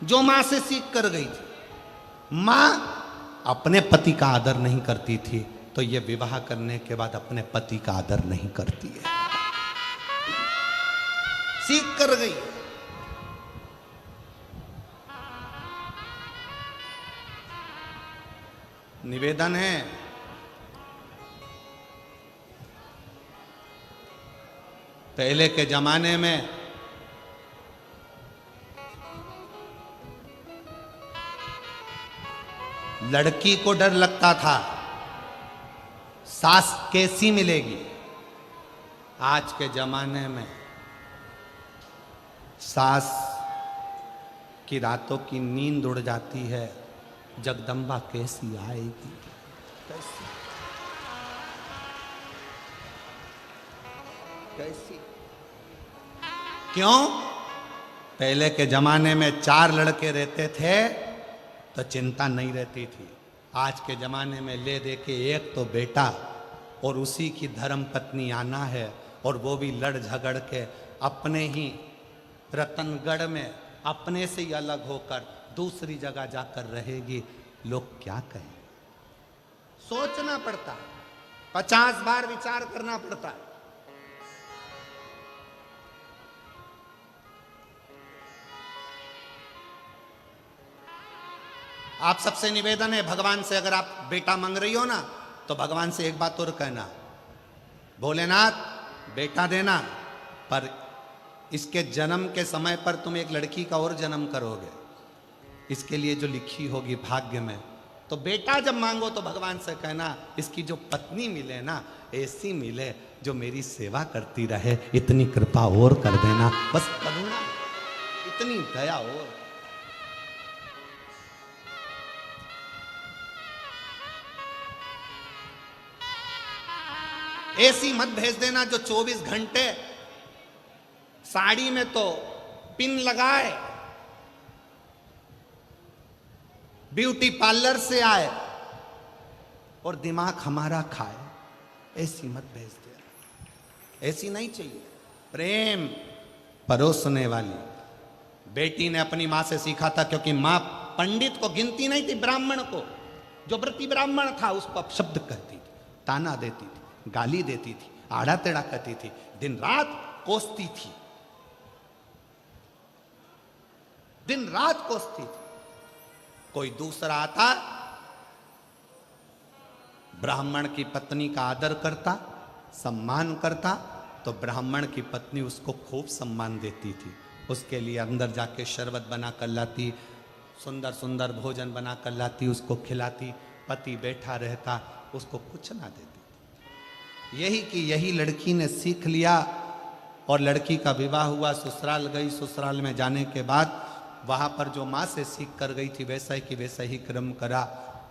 जो मां से सीख कर गई थी, मां अपने पति का आदर नहीं करती थी, तो ये विवाह करने के बाद अपने पति का आदर नहीं करती है। सीख कर गई। निवेदन है, पहले के जमाने में लड़की को डर लगता था सास कैसी मिलेगी। आज के जमाने में सास की रातों की नींद उड़ जाती है, जगदम्बा कैसी आएगी, कैसी कैसी। क्यों? पहले के जमाने में 4 लड़के रहते थे तो चिंता नहीं रहती थी। आज के जमाने में ले दे के एक तो बेटा और उसी की धर्म पत्नी आना है, और वो भी लड़ झगड़ के अपने ही रतनगढ़ में अपने से ही अलग होकर दूसरी जगह जाकर रहेगी, लोग क्या कहें? सोचना पड़ता है, 50 बार विचार करना पड़ता है। आप सबसे निवेदन है, भगवान से अगर आप बेटा मांग रही हो ना, तो भगवान से एक बात और कहना, भोलेनाथ बेटा देना, पर इसके जन्म के समय पर तुम एक लड़की का और जन्म करोगे, इसके लिए जो लिखी होगी भाग्य में। तो बेटा जब मांगो तो भगवान से कहना, इसकी जो पत्नी मिले ना, ऐसी मिले जो मेरी सेवा करती रहे, इतनी कृपा और कर देना, बस करुणा, इतनी दया और। ऐसी मत भेज देना जो 24 घंटे साड़ी में तो पिन लगाए, ब्यूटी पार्लर से आए और दिमाग हमारा खाए। ऐसी मत भेज दे, ऐसी नहीं चाहिए। प्रेम परोसने वाली। बेटी ने अपनी मां से सीखा था, क्योंकि मां पंडित को गिनती नहीं थी, ब्राह्मण को, जो व्रती ब्राह्मण था उसको अपशब्द कहती थी, ताना देती थी, गाली देती थी, आड़ा टेढ़ा कहती थी, दिन रात कोसती थी, दिन रात कोसती थी। कोई दूसरा आता, ब्राह्मण की पत्नी का आदर करता, सम्मान करता, तो ब्राह्मण की पत्नी उसको खूब सम्मान देती थी, उसके लिए अंदर जाके शरबत बना कर लाती, सुंदर सुंदर भोजन बना कर लाती, उसको खिलाती। पति बैठा रहता, उसको कुछ ना देती। यही कि यही लड़की ने सीख लिया और लड़की का विवाह हुआ, ससुराल गई। ससुराल में जाने के बाद वहाँ पर जो माँ से सीख कर गई थी वैसा कि वैसा ही क्रम करा।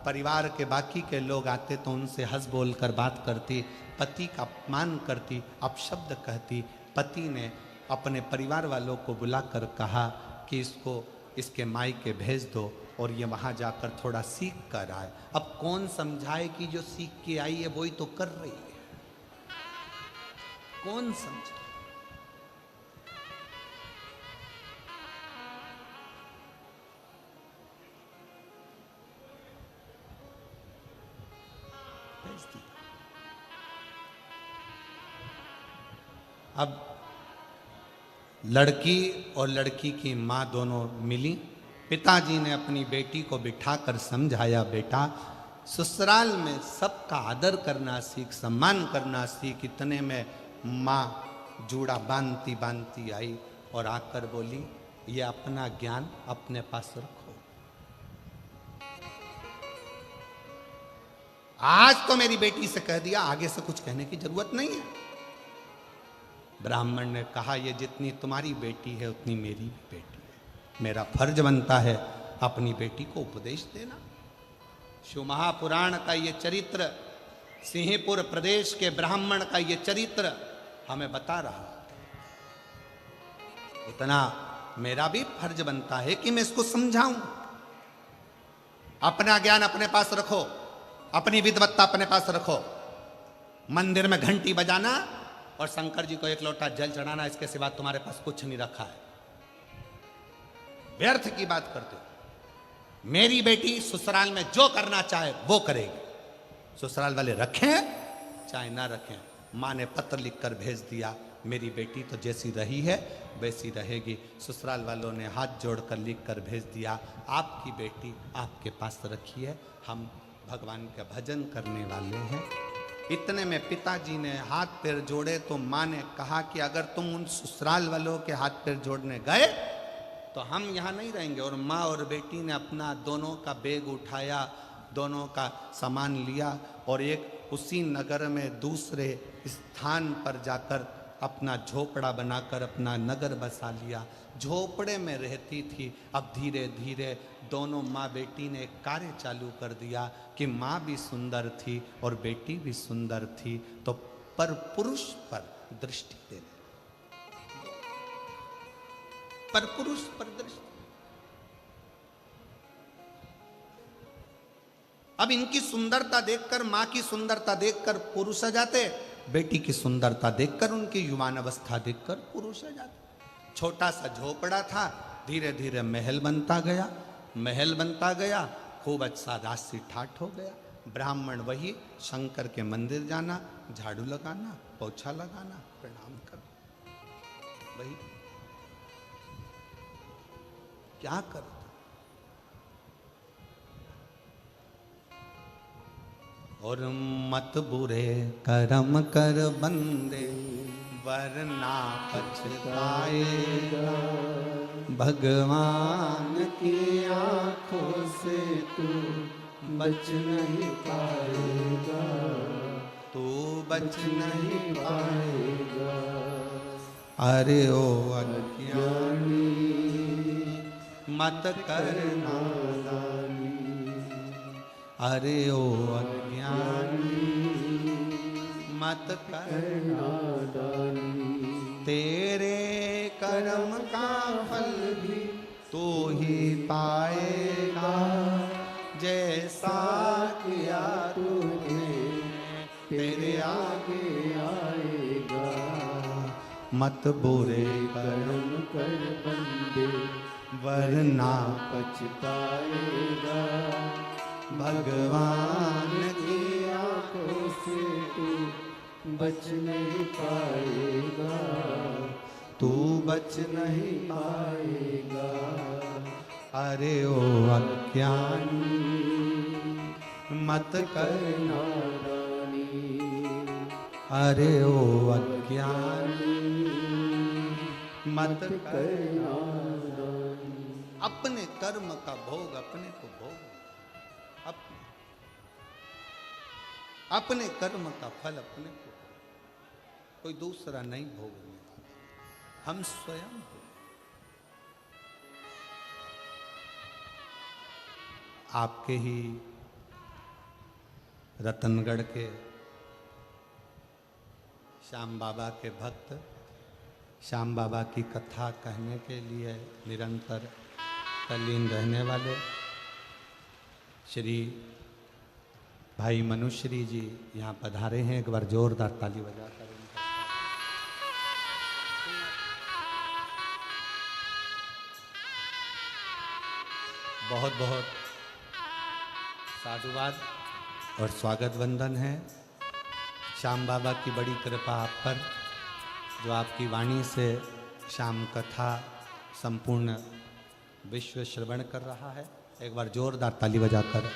परिवार के बाकी के लोग आते तो उनसे हंस बोल कर बात करती, पति का अपमान करती, अपशब्द कहती। पति ने अपने परिवार वालों को बुलाकर कहा कि इसको इसके मायके भेज दो और ये वहाँ जाकर थोड़ा सीख कर आए। अब कौन समझाए कि जो सीख के आई है वही तो कर रही है, कौन समझे? अब लड़की और लड़की की माँ दोनों मिली। पिताजी ने अपनी बेटी को बिठाकर समझाया, बेटा ससुराल में सबका आदर करना सीख, सम्मान करना सीख। इतने में माँ जूड़ा बांधती बांधती आई और आकर बोली, ये अपना ज्ञान अपने पास रखो, आज तो मेरी बेटी से कह दिया, आगे से कुछ कहने की जरूरत नहीं है। ब्राह्मण ने कहा, ये जितनी तुम्हारी बेटी है उतनी मेरी भी बेटी है, मेरा फर्ज बनता है अपनी बेटी को उपदेश देना। शिव महापुराण का ये चरित्र, सिंहपुर प्रदेश के ब्राह्मण का ये चरित्र हमें बता रहा, इतना मेरा भी फर्ज बनता है कि मैं इसको समझाऊं। अपना ज्ञान अपने पास रखो, अपनी विद्वत्ता अपने पास रखो। मंदिर में घंटी बजाना और शंकर जी को एक लोटा जल चढ़ाना, इसके सिवा तुम्हारे पास कुछ नहीं रखा है। व्यर्थ की बात करते हो। मेरी बेटी ससुराल में जो करना चाहे वो करेगी, ससुराल वाले रखें चाहे ना रखें। माँ ने पत्र लिखकर भेज दिया, मेरी बेटी तो जैसी रही है वैसी रहेगी। ससुराल वालों ने हाथ जोड़कर लिखकर भेज दिया, आपकी बेटी आपके पास रखी है, हम भगवान का भजन करने वाले हैं। इतने में पिताजी ने हाथ पैर जोड़े तो माँ ने कहा कि अगर तुम उन ससुराल वालों के हाथ पैर जोड़ने गए तो हम यहाँ नहीं रहेंगे। और माँ और बेटी ने अपना दोनों का बैग उठाया, दोनों का सामान लिया और एक उसी नगर में दूसरे स्थान पर जाकर अपना झोपड़ा बनाकर अपना नगर बसा लिया। झोपड़े में रहती थी। अब धीरे धीरे दोनों माँ बेटी ने एक कार्य चालू कर दिया कि माँ भी सुंदर थी और बेटी भी सुंदर थी, तो पर पुरुष पर दृष्टि देने, पर पुरुष पर दृष्टि। अब इनकी सुंदरता देखकर, माँ की सुंदरता देखकर पुरुष आ जाते बेटी की सुंदरता देखकर, उनकी युवान अवस्था देखकर पुरुष आ जाता। छोटा सा झोपड़ा था, धीरे धीरे महल बनता गया, महल बनता गया, खूब अच्छा राशि ठाठ हो गया। ब्राह्मण वही शंकर के मंदिर जाना, झाड़ू लगाना, पोछा लगाना, प्रणाम करना, वही क्या करता। और मत बुरे कर्म कर बंदे, वरना पछताएगा। भगवान की आंखों से तू बच नहीं पाएगा, तू बच नहीं पाएगा। अरे ओ अज्ञानी मत कर नादानी, अरे ओ अज्ञानी मत कर नादानी। तेरे कर्म का फल भी तू ही पाएगा, जैसा किया तूने तेरे आगे आएगा। मत बुरे कर्म कर बंदे, वरना पछताएगा। भगवान की आंखों से तू बच नहीं पाएगा, तू बच नहीं पाएगा। अरे ओ अज्ञानी मत कर नादानी, अरे ओ अज्ञानी मत कर नादानी। अपने कर्म का भोग अपने को भोग, अपने कर्म का फल अपने को, कोई दूसरा नहीं भोगने वाला, हम स्वयं हो। आपके ही रतनगढ़ के श्याम बाबा के भक्त, श्याम बाबा की कथा कहने के लिए निरंतर तल्लीन रहने वाले श्री भाई मनुश्री जी यहाँ पधारे हैं। एक बार जोरदार ताली बजाकर उनका बहुत बहुत साधुवाद और स्वागत वंदन है। श्याम बाबा की बड़ी कृपा आप पर, जो आपकी वाणी से श्याम कथा संपूर्ण विश्व श्रवण कर रहा है। एक बार जोरदार ताली बजाकर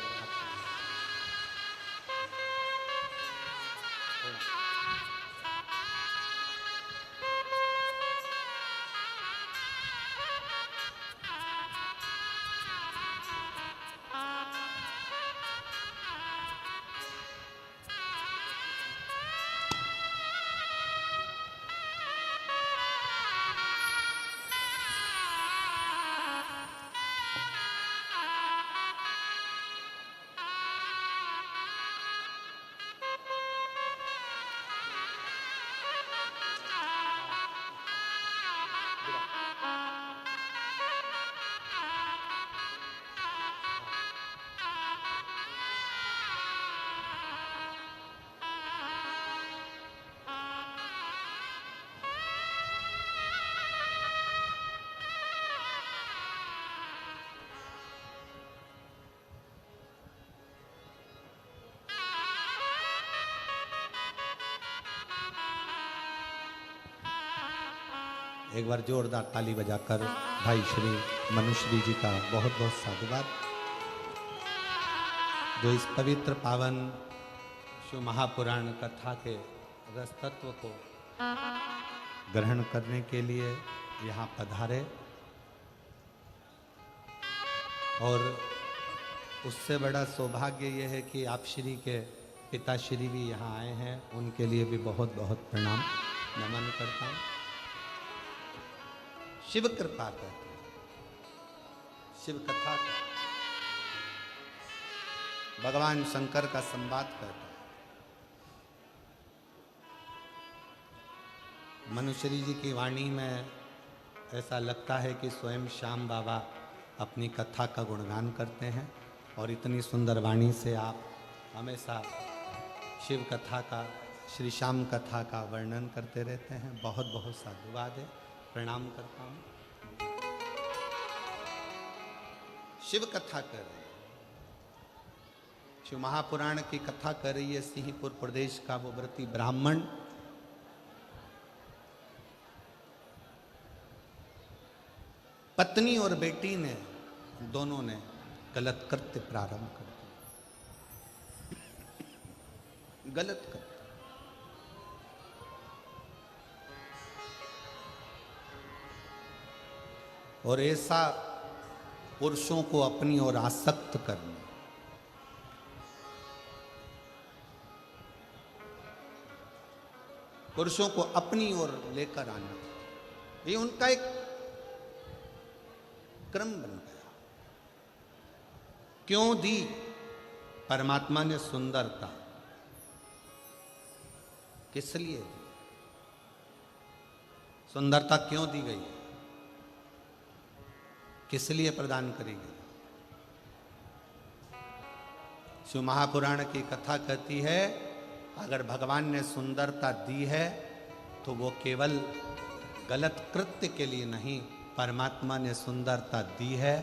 एक बार जोरदार ताली बजाकर भाई श्री मनुश्री जी का बहुत बहुत साधुवाद, जो इस पवित्र पावन शिव महापुराण कथा के रस तत्व को ग्रहण करने के लिए यहाँ पधारे। और उससे बड़ा सौभाग्य यह है कि आप श्री के पिताश्री भी यहाँ आए हैं, उनके लिए भी बहुत बहुत प्रणाम नमन करता हूँ। शिव कृपा कहते हैं, शिव कथा का, भगवान शंकर का संवाद कहते हैं। मनुश्री जी की वाणी में ऐसा लगता है कि स्वयं श्याम बाबा अपनी कथा का गुणगान करते हैं, और इतनी सुंदर वाणी से आप हमेशा शिव कथा का श्री श्याम कथा का वर्णन करते रहते हैं। बहुत बहुत साधुवाद है, प्रणाम करता हूँ। शिव कथा कर रहे हैं, शिव महापुराण की कथा कर रही है सिंहपुर प्रदेश का वो व्रती ब्राह्मण। पत्नी और बेटी ने दोनों ने गलत कृत्य प्रारंभ कर दिया। गलत कृत्य, और ऐसा पुरुषों को अपनी ओर आसक्त करना, पुरुषों को अपनी ओर लेकर आना, ये उनका एक क्रम बन गया। क्यों दी परमात्मा ने सुंदरता? किस लिए दी? सुंदरता क्यों दी गई? किस लिए प्रदान करी गई? शिव महापुराण की कथा कहती है, अगर भगवान ने सुंदरता दी है तो वो केवल गलत कृत्य के लिए नहीं, परमात्मा ने सुंदरता दी है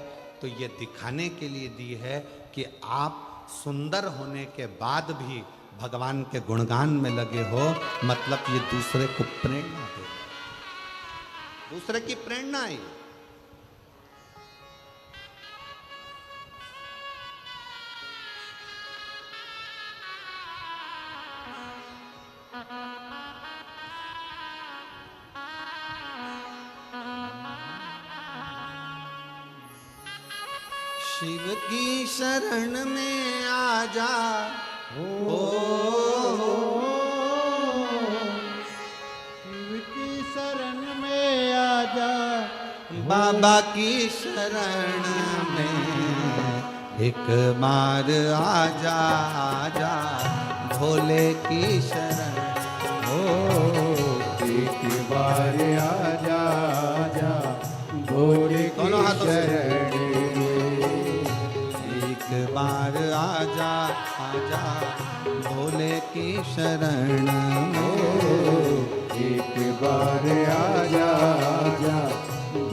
तो ये दिखाने के लिए दी है कि आप सुंदर होने के बाद भी भगवान के गुणगान में लगे हो। मतलब ये दूसरे को प्रेरणा दे, दूसरे की प्रेरणा है। शिव की शरण में आ जा, शिव की शरण में आ जा, बाबा की शरण में एक बार आजा, आजा भोले की शरण। एक बार आजा, आजा भोले की शरण। एक बार आजा, आजा भोले की शरण। एक बार आजा, आजा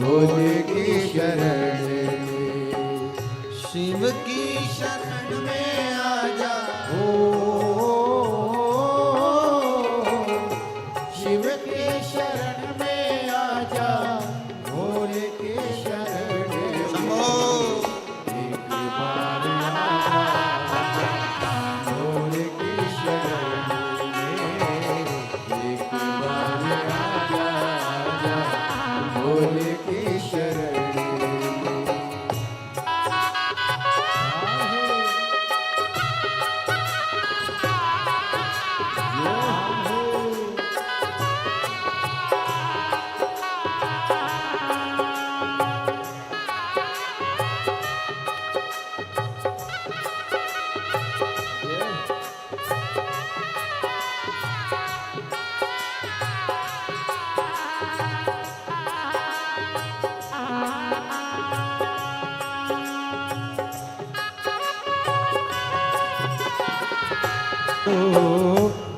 भोले की शरण। शिव की शरण में आजा, शिव के शरण में आजा, भोले के शरण। शंभो। एक बार आजा, भोले की शरण में। एक बार आजा, आजा भोले की शरण।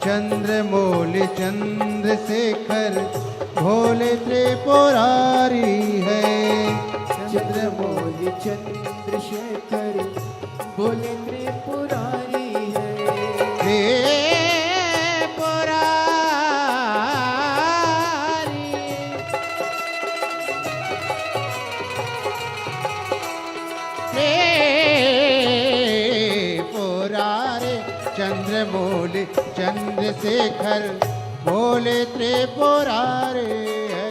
चंद्रमौली चंद्रशेखर भोले त्रिपुरारी है। चंद्रमौली चंद्रशेखर भोले त्रिपुरारी है। त्रिपुरारी चंद्रमौली चंद्रशेखर भोले त्रिपुरारी है।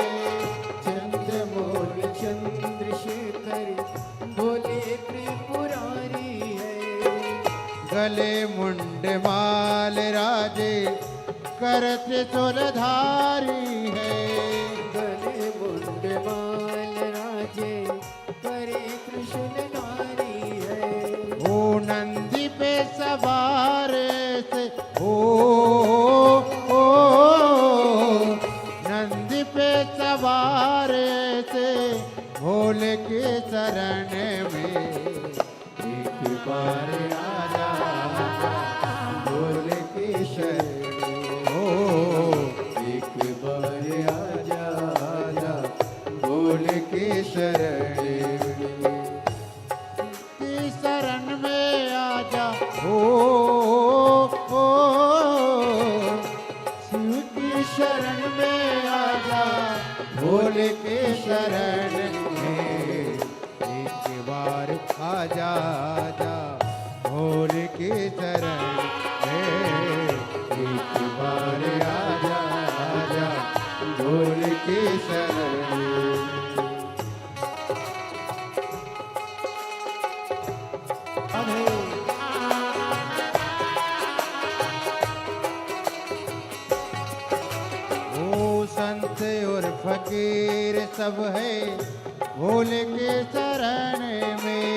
चंद्रमौली चंद्रशेखर भोले त्रिपुरारी है। गले मुंड माल राजे कर त्रिशूलधारी है। गले मुंड माल राजे करे त्रिशूलधारी है। ओ नंदी पे सवार से ओ नंदी पे सवार से भोले के शरण में एक बार आजा, भोले के शरण। ओ शरण में। की शरण में आजा ओ शिव की शरण में आजा, भोले के शरण में एक बार आजा आजा, भोले के शरण में एक बार आजा आजा, भोले के शरण में। ओ संत और फकीर सब है भोले के शरण में,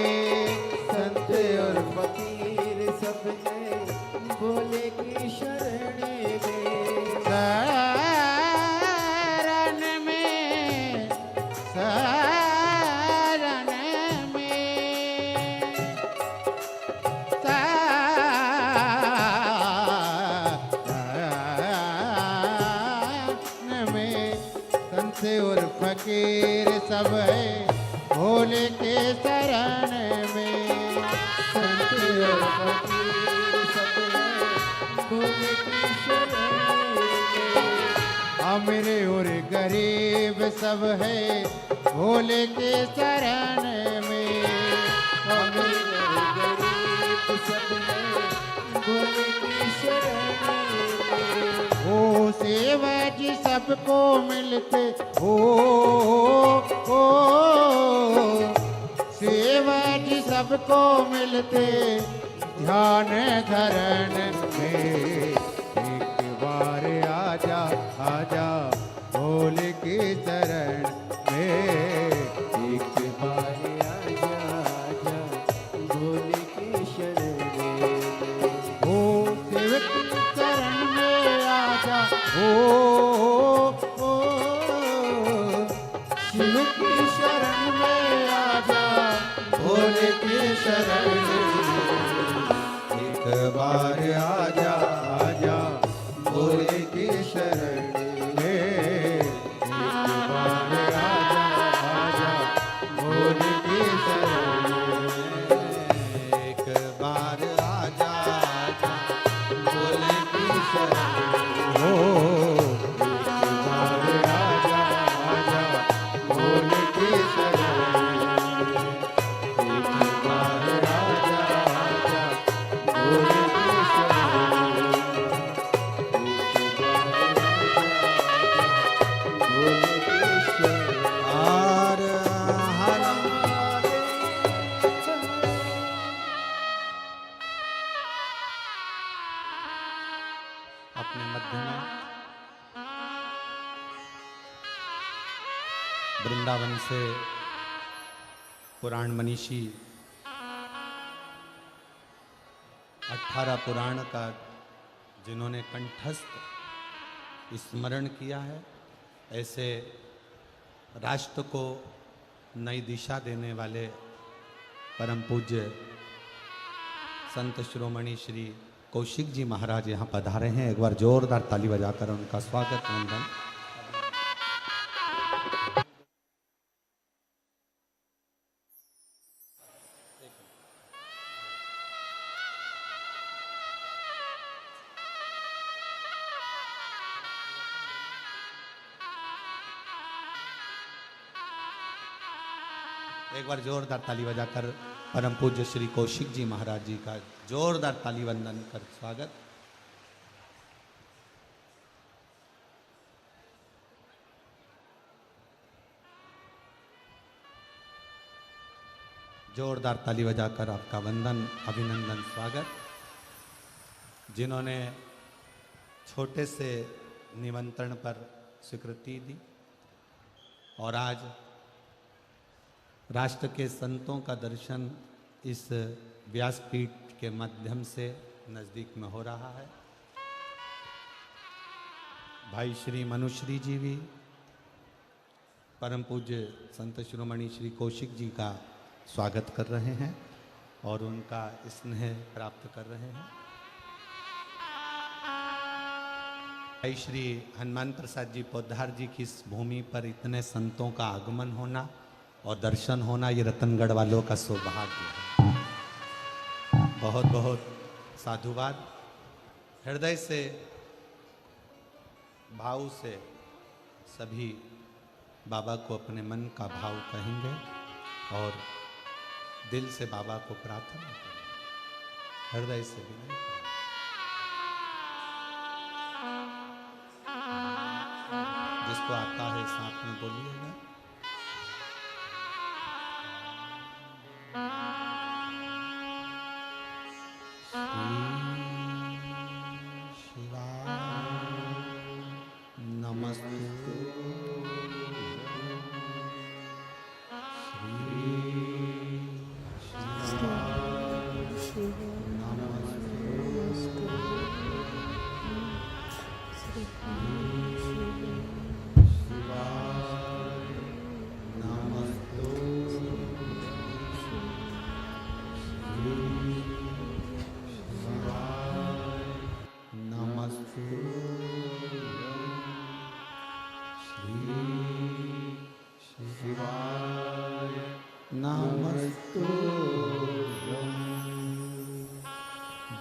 संत और फकीर सब है भोले की शरण में। शरण में शरण में संत और फकीर सब है भोले के शरण में। संत और फकीर सब है भोले की शरण में। अमीर और गरीब सब है भोले के शरण में। अमीर और गरीब सब है भोले की शरण में। ओ सेवा जी सबको मिलते ओ सेवा जी सबको मिलते ध्यान धरण में। एक बार आजा आजा भोले के शरण में, एक बार आजा आजा भोले की शरण में। ओ सेवक की शरण में आजा शिव की शरण में आजा, भोले की शरण में एक बार आजा आजा, भोले की शरण में एक बार आजा आजा, भोले की शरण में एक बार आजा आजा, भोले की शरण में एक बार आजा आजा, भोले की शरण में एक बार आजा आजा, भोले की शरण में एक बार आजा आजा, भोले की शरण में। हर हर अपने मध्य में वृंदावन से पुराण मनीषी 18 पुराण का जिन्होंने कंठस्थ स्मरण किया है, ऐसे राष्ट्र को नई दिशा देने वाले परम पूज्य संत शिरोमणि श्री कौशिक जी महाराज यहाँ पधारे हैं। एक बार जोरदार ताली बजाकर उनका स्वागत वंदन। एक बार जोरदार ताली बजाकर परम पूज्य श्री कौशिक जी महाराज जी का जोरदार ताली वंदन कर स्वागत। जोरदार ताली बजाकर आपका वंदन अभिनंदन स्वागत। जिन्होंने छोटे से निमंत्रण पर स्वीकृति दी और आज राष्ट्र के संतों का दर्शन इस व्यासपीठ के माध्यम से नज़दीक में हो रहा है। भाई श्री मनुश्री जी भी परम पूज्य संत शिरोमणि श्री कौशिक जी का स्वागत कर रहे हैं और उनका स्नेह प्राप्त कर रहे हैं। भाई श्री हनुमान प्रसाद जी पोद्दार जी की इस भूमि पर इतने संतों का आगमन होना और दर्शन होना ये रतनगढ़ वालों का सौभाग्य है। बहुत बहुत साधुवाद। हृदय से भाव से सभी बाबा को अपने मन का भाव कहेंगे और दिल से बाबा को प्रार्थना करेंगे, हृदय से विनय करेंगे। जिसको आता है साथ में बोलिएगा।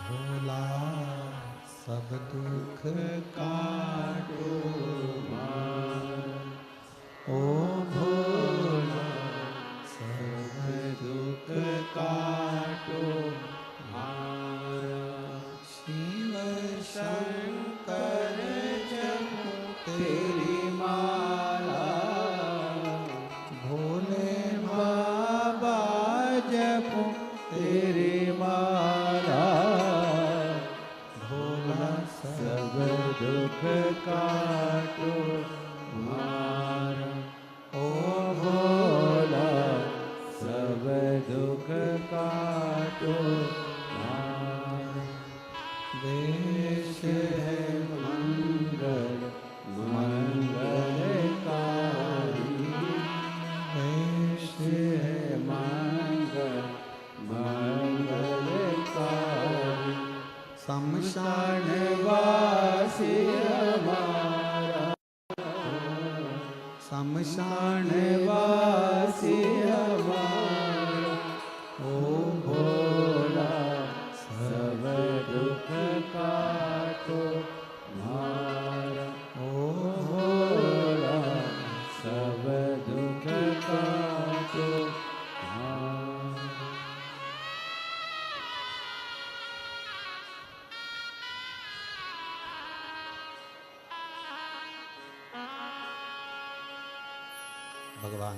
भोला सब दुख काटो ओ भोला सब दुख काटो शिव शंकर जपो तेरी माला भोले बाबा जपो तेरी माला भोला सब दुख काटो मारा ओ भोला सब दुख काटो मारा देश है मंगल मंगलकारी देश है मंगल मंगलकारी शमशान वासी हमारा शमशान वासी हमारा ओ भोला सब दुख काटो मारा ओ भोला सब दुख काटो मारा। भगवान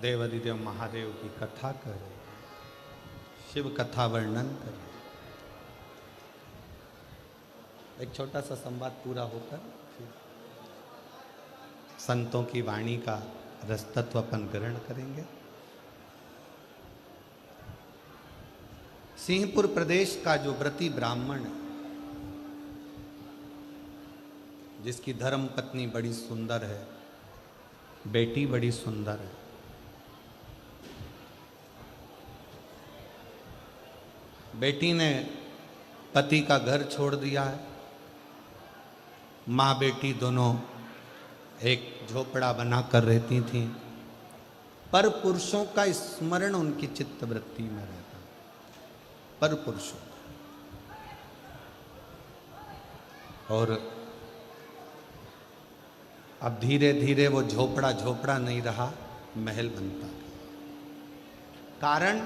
देवाधिदेव महादेव की कथा करें, शिव कथा वर्णन करें। एक छोटा सा संवाद पूरा होकर फिर संतों की वाणी का रसतत्व अपन ग्रहण करेंगे। सिंहपुर प्रदेश का जो व्रती ब्राह्मण है, जिसकी धर्म पत्नी बड़ी सुंदर है, बेटी बड़ी सुंदर है, बेटी ने पति का घर छोड़ दिया है। माँ बेटी दोनों एक झोपड़ा बनाकर रहती थीं, पर पुरुषों का स्मरण उनकी चित्तवृत्ति में रहता, पर पुरुषों का। और अब धीरे धीरे वो झोपड़ा झोपड़ा नहीं रहा, महल बनता गया। कारण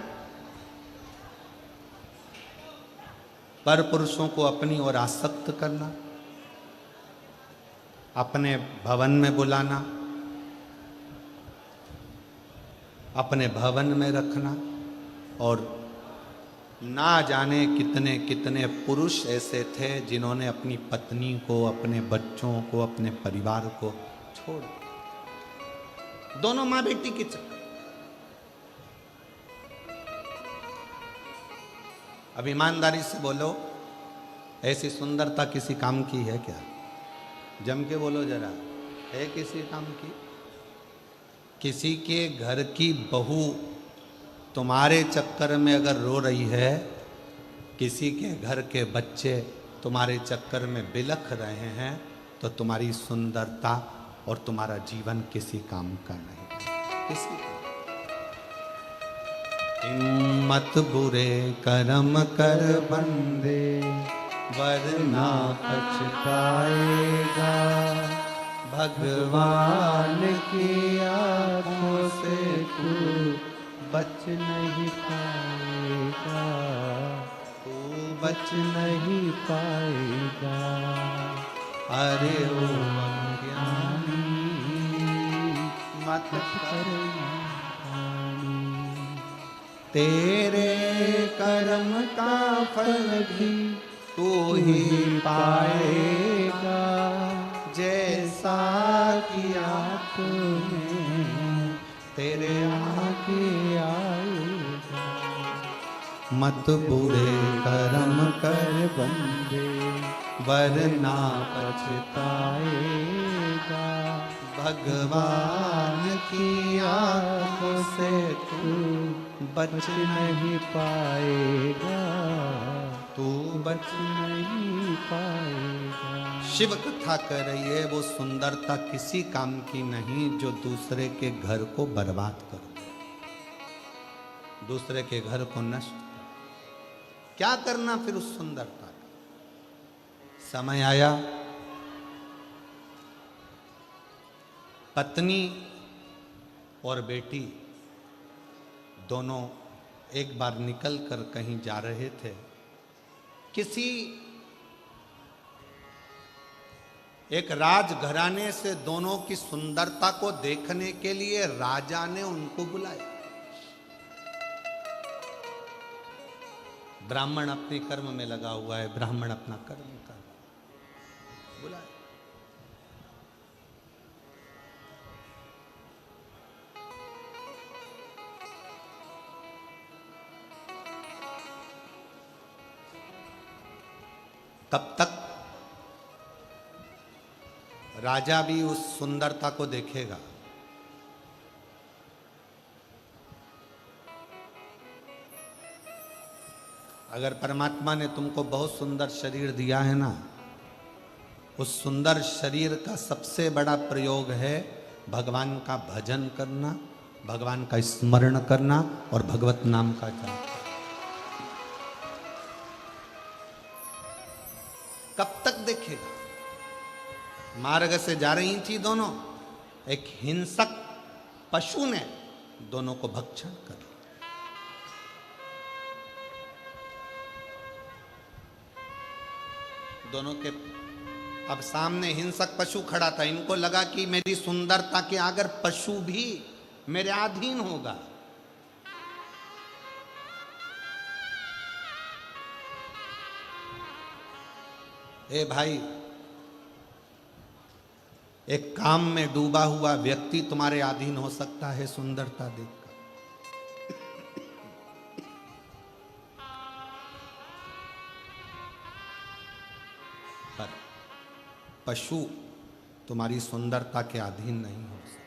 पर पुरुषों को अपनी ओर आसक्त करना, अपने भवन में बुलाना, अपने भवन में रखना, और ना जाने कितने कितने पुरुष ऐसे थे जिन्होंने अपनी पत्नी को, अपने बच्चों को, अपने परिवार को छोड़ दिया। दोनों माँ बेटी के चक्कर। अब ईमानदारी से बोलो, ऐसी सुंदरता किसी काम की है क्या? जम के बोलो जरा, है किसी काम की? किसी के घर की बहू तुम्हारे चक्कर में अगर रो रही है, किसी के घर के बच्चे तुम्हारे चक्कर में बिलख रहे हैं, तो तुम्हारी सुंदरता और तुम्हारा जीवन किसी काम का नहीं, किसी का। हिम्मत बुरे कर्म कर बंदे वरना पछताएगा, भगवान की आंखों से तू बच नहीं पाएगा, तू बच नहीं पाएगा। अरे ओ अज्ञानी मत कर तेरे कर्म का फल भी तू ही पाएगा, जैसा किया तूने तेरे आगे आएगा। मत बुरे कर्म कर बंदे वरना पछताएगा, भगवान की आंखों से तू बच नहीं पाएगा, तू बच नहीं पाएगा। शिव कथा कर रही है वो सुंदरता किसी काम की नहीं जो दूसरे के घर को बर्बाद कर दे, दूसरे के घर को नष्ट। क्या करना फिर उस सुंदरता का? समय आया पत्नी और बेटी दोनों एक बार निकल कर कहीं जा रहे थे। किसी एक राजघराने से दोनों की सुंदरता को देखने के लिए राजा ने उनको बुलाया। ब्राह्मण अपने कर्म में लगा हुआ है, ब्राह्मण अपना कर्म कर बुलाया। तब तक राजा भी उस सुंदरता को देखेगा। अगर परमात्मा ने तुमको बहुत सुंदर शरीर दिया है ना, उस सुंदर शरीर का सबसे बड़ा प्रयोग है भगवान का भजन करना, भगवान का स्मरण करना और भगवत नाम का जाप। कब तक देखेगा? मार्ग से जा रही थी दोनों, एक हिंसक पशु ने दोनों को भक्षण कर लिया। दोनों के अब सामने हिंसक पशु खड़ा था। इनको लगा कि मेरी सुंदरता के अगर पशु भी मेरे अधीन होगा। ए भाई, एक काम में डूबा हुआ व्यक्ति तुम्हारे अधीन हो सकता है सुंदरता देखकर। पर पशु तुम्हारी सुंदरता के अधीन नहीं हो सकता।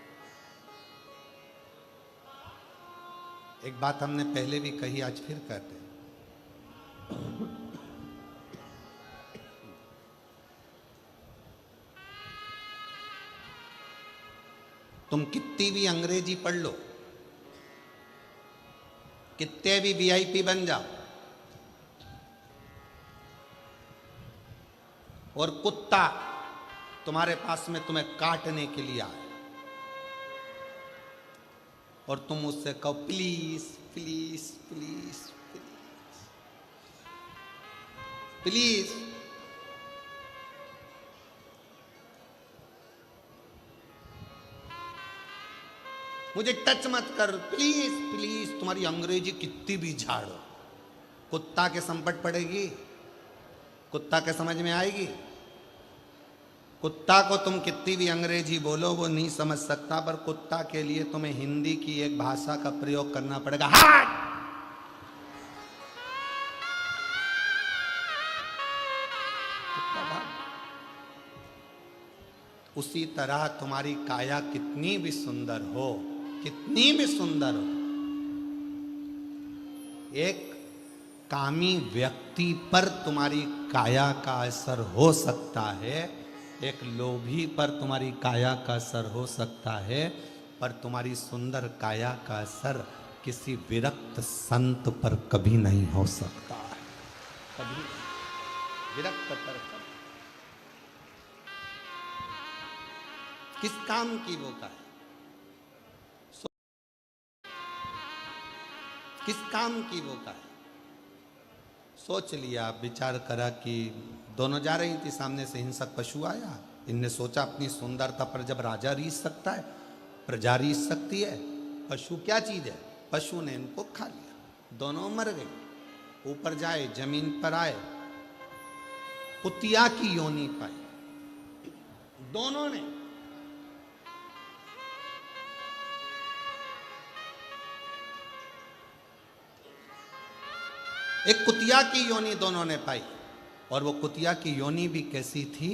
एक बात हमने पहले भी कही, आज फिर कहते हैं। तुम कितनी भी अंग्रेजी पढ़ लो, कितने भी वीआईपी बन जाओ, और कुत्ता तुम्हारे पास में तुम्हें काटने के लिए आए और तुम उससे कहो please please please please please, मुझे टच मत कर, प्लीज प्लीज। तुम्हारी अंग्रेजी कितनी भी झाड़ो, कुत्ता के संपट पड़ेगी? कुत्ता के समझ में आएगी? कुत्ता को तुम कितनी भी अंग्रेजी बोलो वो नहीं समझ सकता, पर कुत्ता के लिए तुम्हें हिंदी की एक भाषा का प्रयोग करना पड़ेगा। हट! उसी तरह तुम्हारी काया कितनी भी सुंदर हो, कितनी भी सुंदर हो, एक कामी व्यक्ति पर तुम्हारी काया का असर हो सकता है, एक लोभी पर तुम्हारी काया का असर हो सकता है, पर तुम्हारी सुंदर काया का असर किसी विरक्त संत पर कभी नहीं हो सकता है, कभी विरक्त पर कभी। किस काम की वो का है, किस काम की वो का है। सोच लिया, विचार करा कि दोनों जा रही थी, सामने से हिंसक पशु आया। इनने सोचा अपनी सुंदरता पर जब राजा रीझ सकता है, प्रजा रीझ सकती है, पशु क्या चीज है। पशु ने इनको खा लिया, दोनों मर गए। ऊपर जाए, जमीन पर आए, कुतिया की योनि पाई दोनों ने। एक कुतिया की योनि दोनों ने पाई, और वो कुतिया की योनि भी कैसी थी,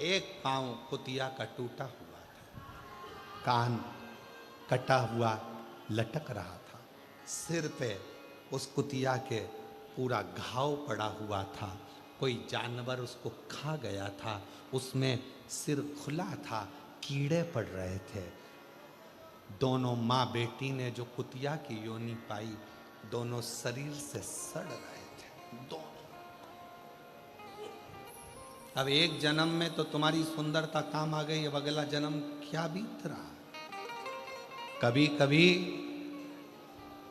एक पांव कुतिया का टूटा हुआ था, कान कटा हुआ लटक रहा था, सिर पे उस कुतिया के पूरा घाव पड़ा हुआ था, कोई जानवर उसको खा गया था, उसमें सिर खुला था, कीड़े पड़ रहे थे। दोनों माँ बेटी ने जो कुतिया की योनि पाई, दोनों शरीर से सड़ रहे थे, दोनों। अब एक जन्म में तो तुम्हारी सुंदरता काम आ गई, अब अगला जन्म क्या बीत रहा। कभी कभी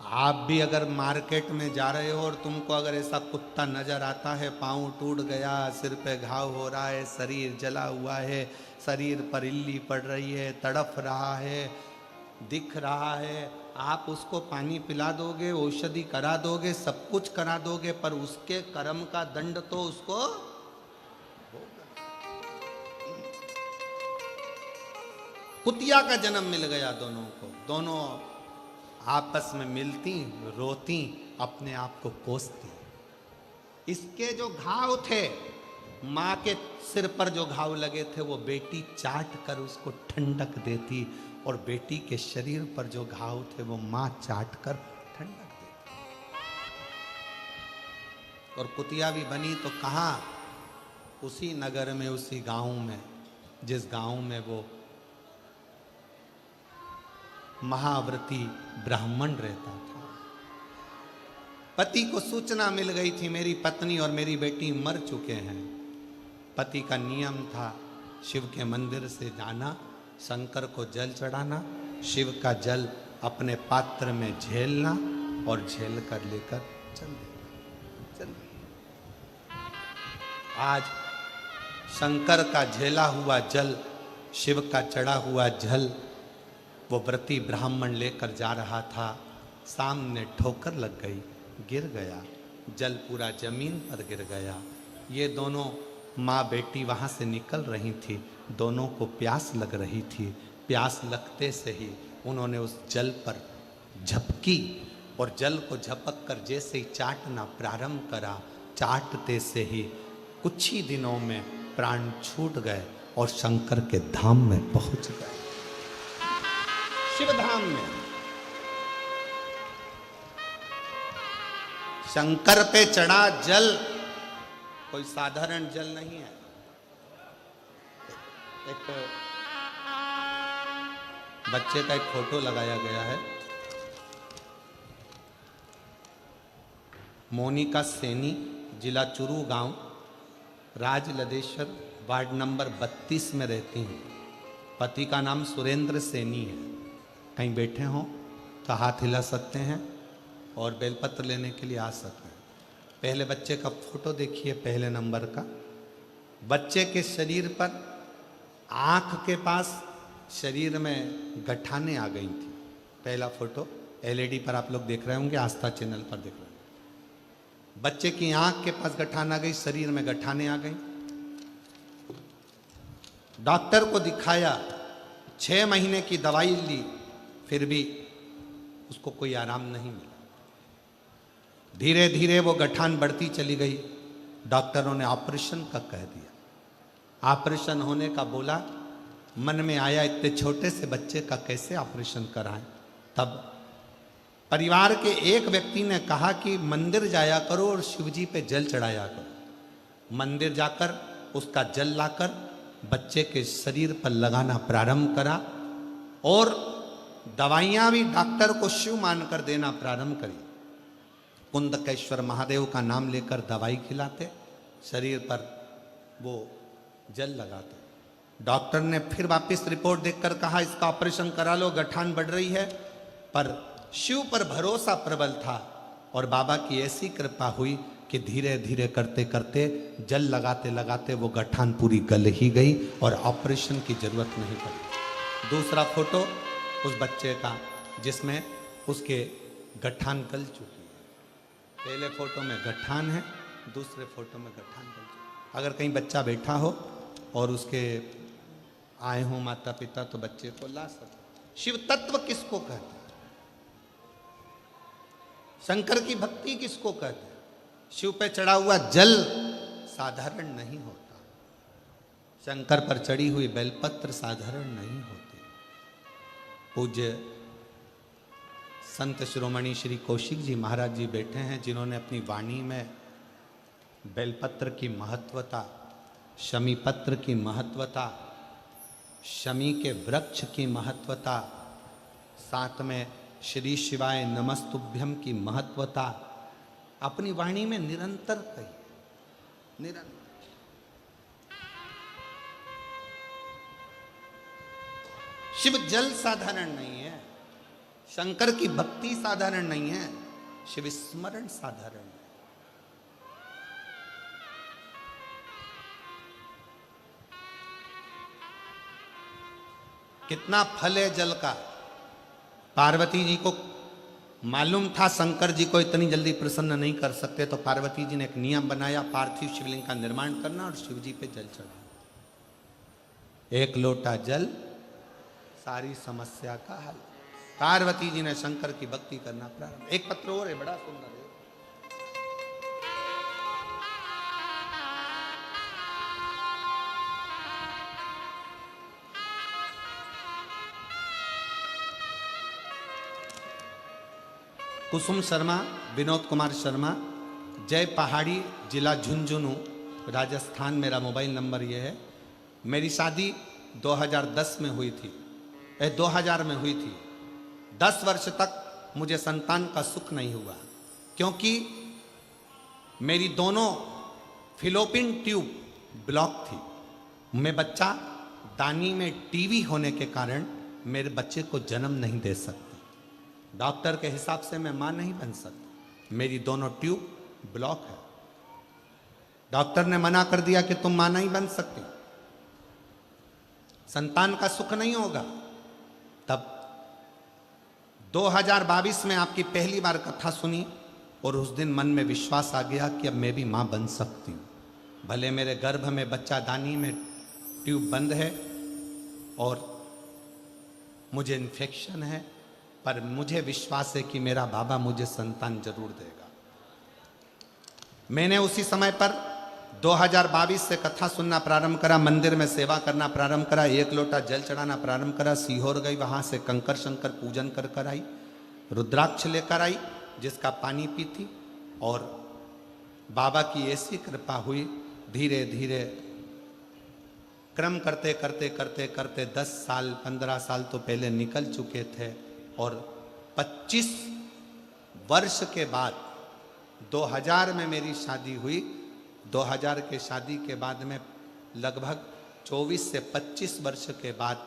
आप भी अगर मार्केट में जा रहे हो और तुमको अगर ऐसा कुत्ता नजर आता है, पाँव टूट गया, सिर पे घाव हो रहा है, शरीर जला हुआ है, शरीर पर इल्ली पड़ रही है, तड़फ रहा है, दिख रहा है, आप उसको पानी पिला दोगे, औषधि करा दोगे, सब कुछ करा दोगे, पर उसके कर्म का दंड तो उसको होगा। कुतिया का जन्म मिल गया दोनों को, दोनों आपस में मिलती, रोती, अपने आप को कोसती। इसके जो घाव थे, माँ के सिर पर जो घाव लगे थे, वो बेटी चाट कर उसको ठंडक देती, और बेटी के शरीर पर जो घाव थे वो माँ चाट कर ठंडक देती। और कुतिया भी बनी तो कहाँ, उसी नगर में, उसी गांव में, जिस गांव में वो महाव्रती ब्राह्मण रहता था। पति को सूचना मिल गई थी, मेरी पत्नी और मेरी बेटी मर चुके हैं। पति का नियम था शिव के मंदिर से जाना, शंकर को जल चढ़ाना, शिव का जल अपने पात्र में झेलना, और झेल कर लेकर चल देना। आज शंकर का झेला हुआ जल, शिव का चढ़ा हुआ जल वो व्रती ब्राह्मण लेकर जा रहा था। सामने ठोकर लग गई, गिर गया, जल पूरा जमीन पर गिर गया। ये दोनों माँ बेटी वहाँ से निकल रही थी, दोनों को प्यास लग रही थी। प्यास लगते से ही उन्होंने उस जल पर झपकी, और जल को झपक कर जैसे ही चाटना प्रारंभ करा, चाटते से ही कुछ ही दिनों में प्राण छूट गए और शंकर के धाम में पहुंच गए, शिव धाम में। शंकर पे चढ़ा जल कोई साधारण जल नहीं है। एक बच्चे का एक फोटो लगाया गया है, मोनिका सैनी, जिला चुरू गांव, राजलदेश्वर, वार्ड नंबर 32 में रहती हैं। पति का नाम सुरेंद्र सैनी है। कहीं बैठे हों तो हाथ हिला सकते हैं और बेलपत्र लेने के लिए आ सकते हैं। पहले बच्चे का फोटो देखिए, पहले नंबर का। बच्चे के शरीर पर, आँख के पास शरीर में गठाने आ गई थी। पहला फोटो एलईडी पर आप लोग देख रहे होंगे, आस्था चैनल पर देख रहे हैं। बच्चे की आँख के पास गठान आ गई, शरीर में गठाने आ गई। डॉक्टर को दिखाया, 6 महीने की दवाई ली, फिर भी उसको कोई आराम नहीं मिला। धीरे धीरे वो गठान बढ़ती चली गई। डॉक्टरों ने ऑपरेशन का कह दिया। ऑपरेशन होने का बोला, मन में आया इतने छोटे से बच्चे का कैसे ऑपरेशन कराएं। तब परिवार के एक व्यक्ति ने कहा कि मंदिर जाया करो और शिवजी पे जल चढ़ाया करो। मंदिर जाकर उसका जल लाकर बच्चे के शरीर पर लगाना प्रारंभ करा और दवाइयां भी डॉक्टर को शिव मानकर देना प्रारंभ करी। कुंदकेश्वर महादेव का नाम लेकर दवाई खिलाते, शरीर पर वो जल लगाते। डॉक्टर ने फिर वापस रिपोर्ट देखकर कहा इसका ऑपरेशन करा लो, गठान बढ़ रही है। पर शिव पर भरोसा प्रबल था और बाबा की ऐसी कृपा हुई कि धीरे धीरे करते करते जल लगाते लगाते वो गठान पूरी गल ही गई और ऑपरेशन की जरूरत नहीं पड़ी। दूसरा फोटो उस बच्चे का जिसमें उसके गठान गल चुकी है। पहले फोटो में गठान है, दूसरे फोटो में गठान गल चुकी है। अगर कहीं बच्चा बैठा हो और उसके आए हों माता पिता तो बच्चे को ला सकते। शिव तत्व किसको कहते हैं? शंकर की भक्ति किसको कहते हैं? शिव पे चढ़ा हुआ जल साधारण नहीं होता, शंकर पर चढ़ी हुई बेलपत्र साधारण नहीं होती। पूज्य संत शिरोमणि श्री कौशिक जी महाराज जी बैठे हैं, जिन्होंने अपनी वाणी में बेलपत्र की महत्वता, शमी पत्र की महत्वता, शमी के वृक्ष की महत्वता, साथ में श्री शिवाय नमस्तुभ्यम की महत्वता अपनी वाणी में निरंतर कही। निरंतर शिव जल साधारण नहीं है, शंकर की भक्ति साधारण नहीं है, शिव स्मरण साधारण है। कितना फल है जल का। पार्वती जी को मालूम था शंकर जी को इतनी जल्दी प्रसन्न नहीं कर सकते, तो पार्वती जी ने एक नियम बनाया, पार्थिव शिवलिंग का निर्माण करना और शिव जी पे जल चढ़ाना। एक लोटा जल सारी समस्या का हल। पार्वती जी ने शंकर की भक्ति करना प्रारंभ। एक पत्र और है, बड़ा सुंदर है। कुसुम शर्मा, विनोद कुमार शर्मा, जय पहाड़ी, जिला झुंझुनू, राजस्थान। मेरा मोबाइल नंबर ये है। मेरी शादी 2010 में हुई थी, 2000 में हुई थी। 10 वर्ष तक मुझे संतान का सुख नहीं हुआ, क्योंकि मेरी दोनों फिलोपिन ट्यूब ब्लॉक थी। मैं बच्चा दानी में टीवी होने के कारण मेरे बच्चे को जन्म नहीं दे सकती। डॉक्टर के हिसाब से मैं मां नहीं बन सकती, मेरी दोनों ट्यूब ब्लॉक है। डॉक्टर ने मना कर दिया कि तुम मां नहीं बन सकती, संतान का सुख नहीं होगा। तब 2022 में आपकी पहली बार कथा सुनी और उस दिन मन में विश्वास आ गया कि अब मैं भी मां बन सकती हूं। भले मेरे गर्भ में बच्चा दानी में ट्यूब बंद है और मुझे इन्फेक्शन है, पर मुझे विश्वास है कि मेरा बाबा मुझे संतान जरूर देगा। मैंने उसी समय पर 2022 से कथा सुनना प्रारंभ करा, मंदिर में सेवा करना प्रारंभ करा, एक लोटा जल चढ़ाना प्रारंभ करा। सीहोर गई, वहां से कंकर शंकर पूजन कर आई, रुद्राक्ष लेकर आई जिसका पानी पीती, और बाबा की ऐसी कृपा हुई, धीरे धीरे क्रम करते करते करते करते 10 साल 15 साल तो पहले निकल चुके थे, और 25 वर्ष के बाद 2000 में मेरी शादी हुई। 2000 के शादी के बाद में लगभग 24 से 25 वर्ष के बाद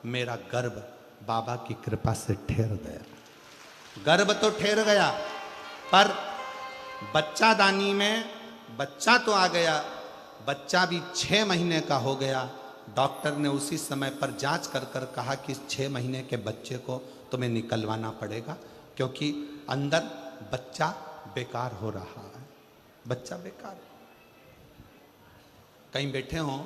मेरा गर्भ बाबा की कृपा से ठहर गया। गर्भ तो ठहर गया, पर बच्चा दानी में बच्चा तो आ गया, बच्चा भी 6 महीने का हो गया। डॉक्टर ने उसी समय पर जांच कर कर कहा कि 6 महीने के बच्चे को तुम्हें निकलवाना पड़ेगा, क्योंकि अंदर बच्चा बेकार हो रहा है, बच्चा बेकार। कहीं बैठे हो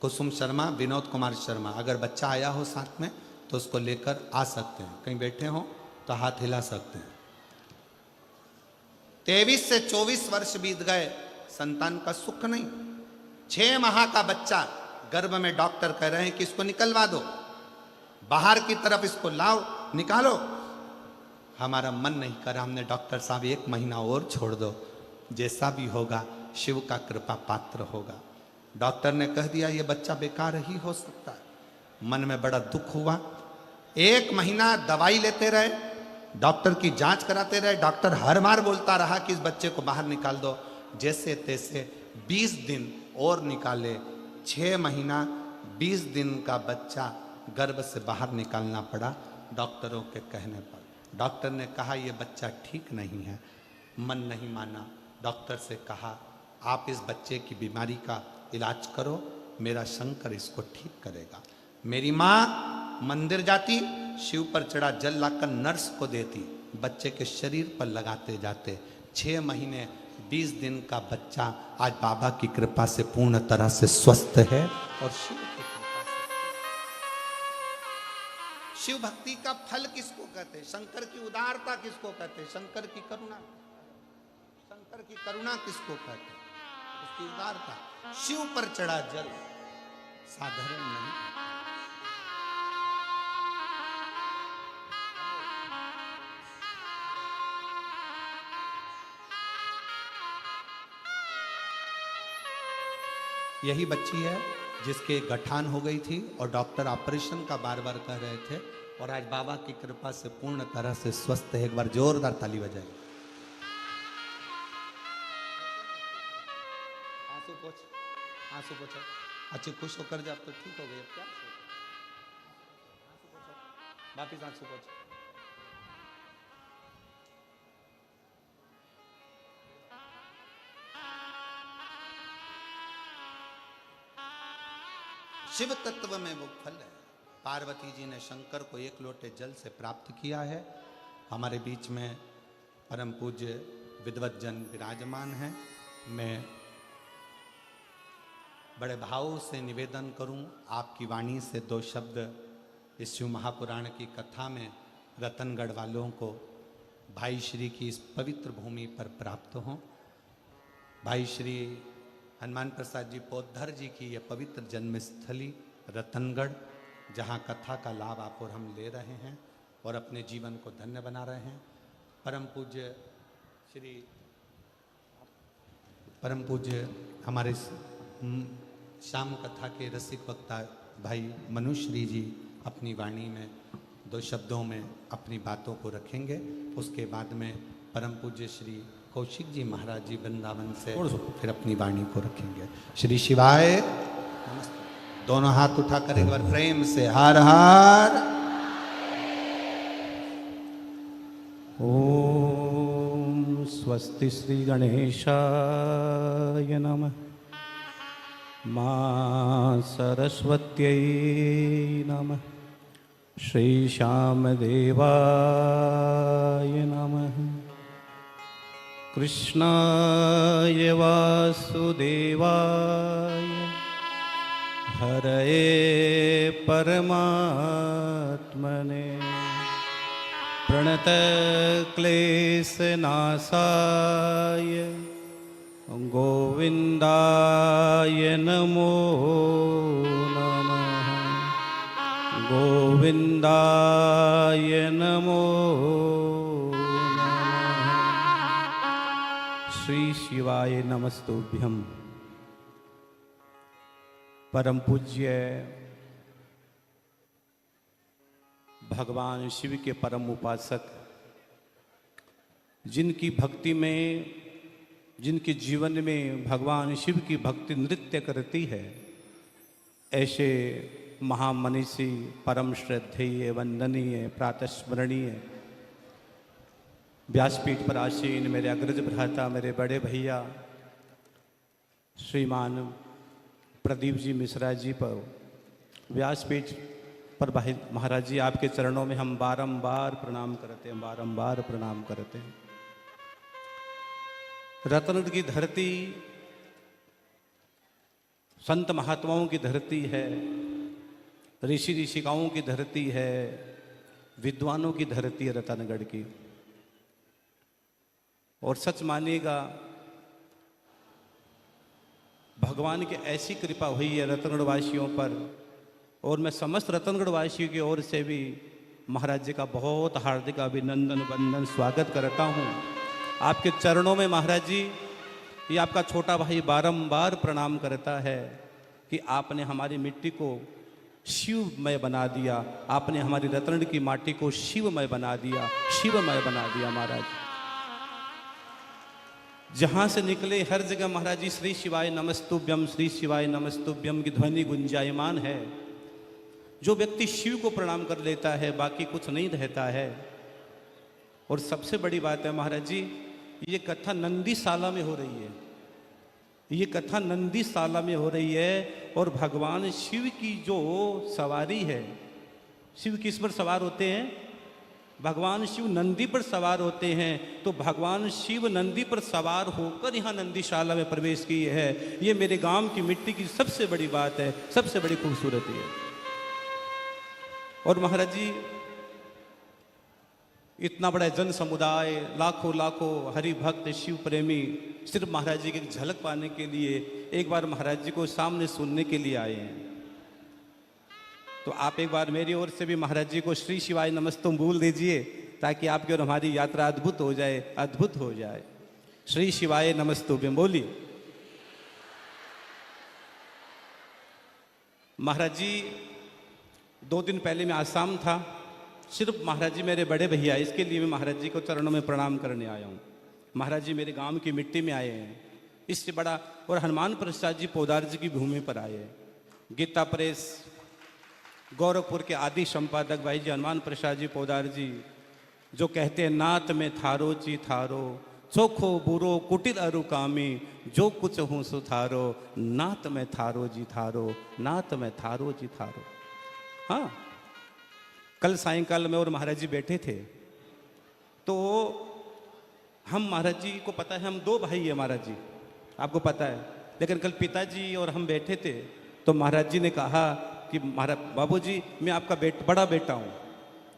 कुसुम शर्मा, विनोद कुमार शर्मा, अगर बच्चा आया हो साथ में तो उसको लेकर आ सकते हैं। कहीं बैठे हो तो हाथ हिला सकते हैं। 23 से 24 वर्ष बीत गए, संतान का सुख नहीं। 6 माह का बच्चा गर्भ में, डॉक्टर कह रहे हैं कि इसको निकलवा दो, बाहर की तरफ इसको लाओ, निकालो। हमारा मन नहीं करा, हमने डॉक्टर साहब 1 महीना और छोड़ दो, जैसा भी होगा शिव का कृपा पात्र होगा। डॉक्टर ने कह दिया ये बच्चा बेकार ही हो सकता है। मन में बड़ा दुख हुआ। 1 महीना दवाई लेते रहे, डॉक्टर की जांच कराते रहे। डॉक्टर हर बार बोलता रहा कि इस बच्चे को बाहर निकाल दो। जैसे तैसे 20 दिन और निकाले। 6 महीना 20 दिन का बच्चा गर्भ से बाहर निकालना पड़ा डॉक्टरों के कहने पर। डॉक्टर ने कहा ये बच्चा ठीक नहीं है। मन नहीं माना। डॉक्टर से कहा आप इस बच्चे की बीमारी का इलाज करो, मेरा शंकर इसको ठीक करेगा। मेरी माँ मंदिर जाती, शिव पर चढ़ा जल लाकर नर्स को देती, बच्चे के शरीर पर लगाते जाते। 6 महीने 20 दिन का बच्चा आज बाबा की कृपा से पूर्ण तरह से स्वस्थ है। और शिव की कृपा से, शिव भक्ति का फल किसको कहते हैं? शंकर की उदारता किसको कहते हैं? शंकर की करुणा। शंकर की करुणा किसको कहते हैं? उसकी उदारता। शिव पर चढ़ा जल साधारण नहीं। यही बच्ची है जिसके गठान हो गई थी और डॉक्टर ऑपरेशन का बार बार कह रहे थे, और आज बाबा की कृपा से पूर्ण तरह से स्वस्थ है। एक बार जोरदार ताली बजाइए। आंसू पोछो। अच्छी खुश होकर जब तो ठीक हो गई। अब क्या आंसू पोछो, वापिस आंसू पोछो। शिव तत्व में वो फल है। पार्वती जी ने शंकर को 1 लोटे जल से प्राप्त किया है। हमारे बीच में परम पूज्य विद्वत जन विराजमान हैं। मैं बड़े भाव से निवेदन करूं, आपकी वाणी से 2 शब्द इस शिव महापुराण की कथा में रतनगढ़ वालों को भाई श्री की इस पवित्र भूमि पर प्राप्त हों। भाई श्री हनुमान प्रसाद जी पोद्धर जी की यह पवित्र जन्मस्थली रतनगढ़, जहाँ कथा का लाभ आप और हम ले रहे हैं और अपने जीवन को धन्य बना रहे हैं। परम पूज्य हमारे शाम कथा के रसिक वक्ता भाई मनुश्री जी अपनी वाणी में 2 शब्दों में अपनी बातों को रखेंगे। उसके बाद में परम पूज्य श्री कौशिक जी महाराज जी वृंदावन से फिर अपनी वाणी को रखेंगे। श्री शिवाय नमस्ते। दोनों हाथ उठाकर एक बार प्रेम से हर हर। ओम स्वस्ति श्री गणेशाय नमः। मां सरस्वत्यै नमः। श्री श्यामदेवाय नमः। कृष्णाय वासुदेवाय हरये परमात्मने प्रणतक्लेशनाशाय गोविन्दाय नमो नमः। गोविन्दाय नमो नमः। श्री शिवाय नमस्तुभ्यं। परम पूज्य भगवान शिव के परम उपासक, जिनकी भक्ति में, जिनके जीवन में भगवान शिव की भक्ति नृत्य करती है, ऐसे महामनीषी, परम श्रद्धेय, वंदनीय, प्रातस्मरणीय व्यासपीठ पर आसीन मेरे अग्रज भ्राता, मेरे बड़े भैया श्रीमान प्रदीप जी मिश्रा जी पर व्यासपीठ पर भाई महाराज जी, आपके चरणों में हम बारंबार प्रणाम करते हैं, बारंबार प्रणाम करते हैं। रतनगढ़ की धरती संत महात्माओं की धरती है, ऋषि ऋषिकाओं की धरती है, विद्वानों की धरती है रतनगढ़ की। और सच मानिएगा, भगवान की ऐसी कृपा हुई है रतनगढ़ वासियों पर, और मैं समस्त रतनगढ़ वासियों की ओर से भी महाराज जी का बहुत हार्दिक अभिनंदन वंदन स्वागत करता हूँ। आपके चरणों में महाराज जी, ये आपका छोटा भाई बारंबार प्रणाम करता है। कि आपने हमारी मिट्टी को शिवमय बना दिया, आपने हमारी रतन की माटी को शिवमय बना दिया, शिवमय बना दिया महाराज। जहाँ से निकले हर जगह महाराज जी श्री शिवाय नमस्तुभ्यम, श्री शिवाय नमस्तुभ्यम की ध्वनि गुंजायमान है। जो व्यक्ति शिव को प्रणाम कर लेता है बाकी कुछ नहीं रहता है। और सबसे बड़ी बात है महाराज जी, ये कथा नंदीशाला में हो रही है, ये कथा नंदीशाला में हो रही है। और भगवान शिव की जो सवारी है, शिव किस पर सवार होते हैं? भगवान शिव नंदी पर सवार होते हैं। तो भगवान शिव नंदी पर सवार होकर यहाँ नंदीशाला में प्रवेश किए है। ये मेरे गांव की मिट्टी की सबसे बड़ी बात है, सबसे बड़ी खूबसूरती है। और महाराज जी इतना बड़ा जन समुदाय, लाखों लाखों हरि भक्त शिव प्रेमी सिर्फ महाराज जी की झलक पाने के लिए एक बार महाराज जी को सामने सुनने के लिए आए हैं। तो आप एक बार मेरी ओर से भी महाराज जी को श्री शिवाय नमस्तुम बोल दीजिए, ताकि आपकी और हमारी यात्रा अद्भुत हो जाए, अद्भुत हो जाए। श्री शिवाय नमस्तुभ्यम बोलिए। महाराज जी 2 दिन पहले मैं आसाम था, सिर्फ महाराज जी मेरे बड़े भैया, इसके लिए मैं महाराज जी को चरणों में प्रणाम करने आया हूँ। महाराज जी मेरे गांव की मिट्टी में आए हैं, इससे बड़ा। और हनुमान प्रसाद जी पोदार जी की भूमि पर आए हैं। गीता प्रेस गोरखपुर के आदि संपादक भाई जी हनुमान प्रसाद जी पोदार जी, जो कहते हैं नात में थारो जी थारो, चोखो बुरो कुटिल अरु कामी, जो कुछ हूँ सुथारो, नात में थारो जी थारो, नात में थारो जी थारो। हाँ, कल सायंकाल में और महाराज जी बैठे थे, तो हम महाराज जी को पता है हम 2 भाई हैं महाराज जी, आपको पता है। लेकिन कल पिताजी और हम बैठे थे, तो महाराज जी ने कहा कि महाराज बाबूजी मैं आपका बड़ा बेटा हूँ।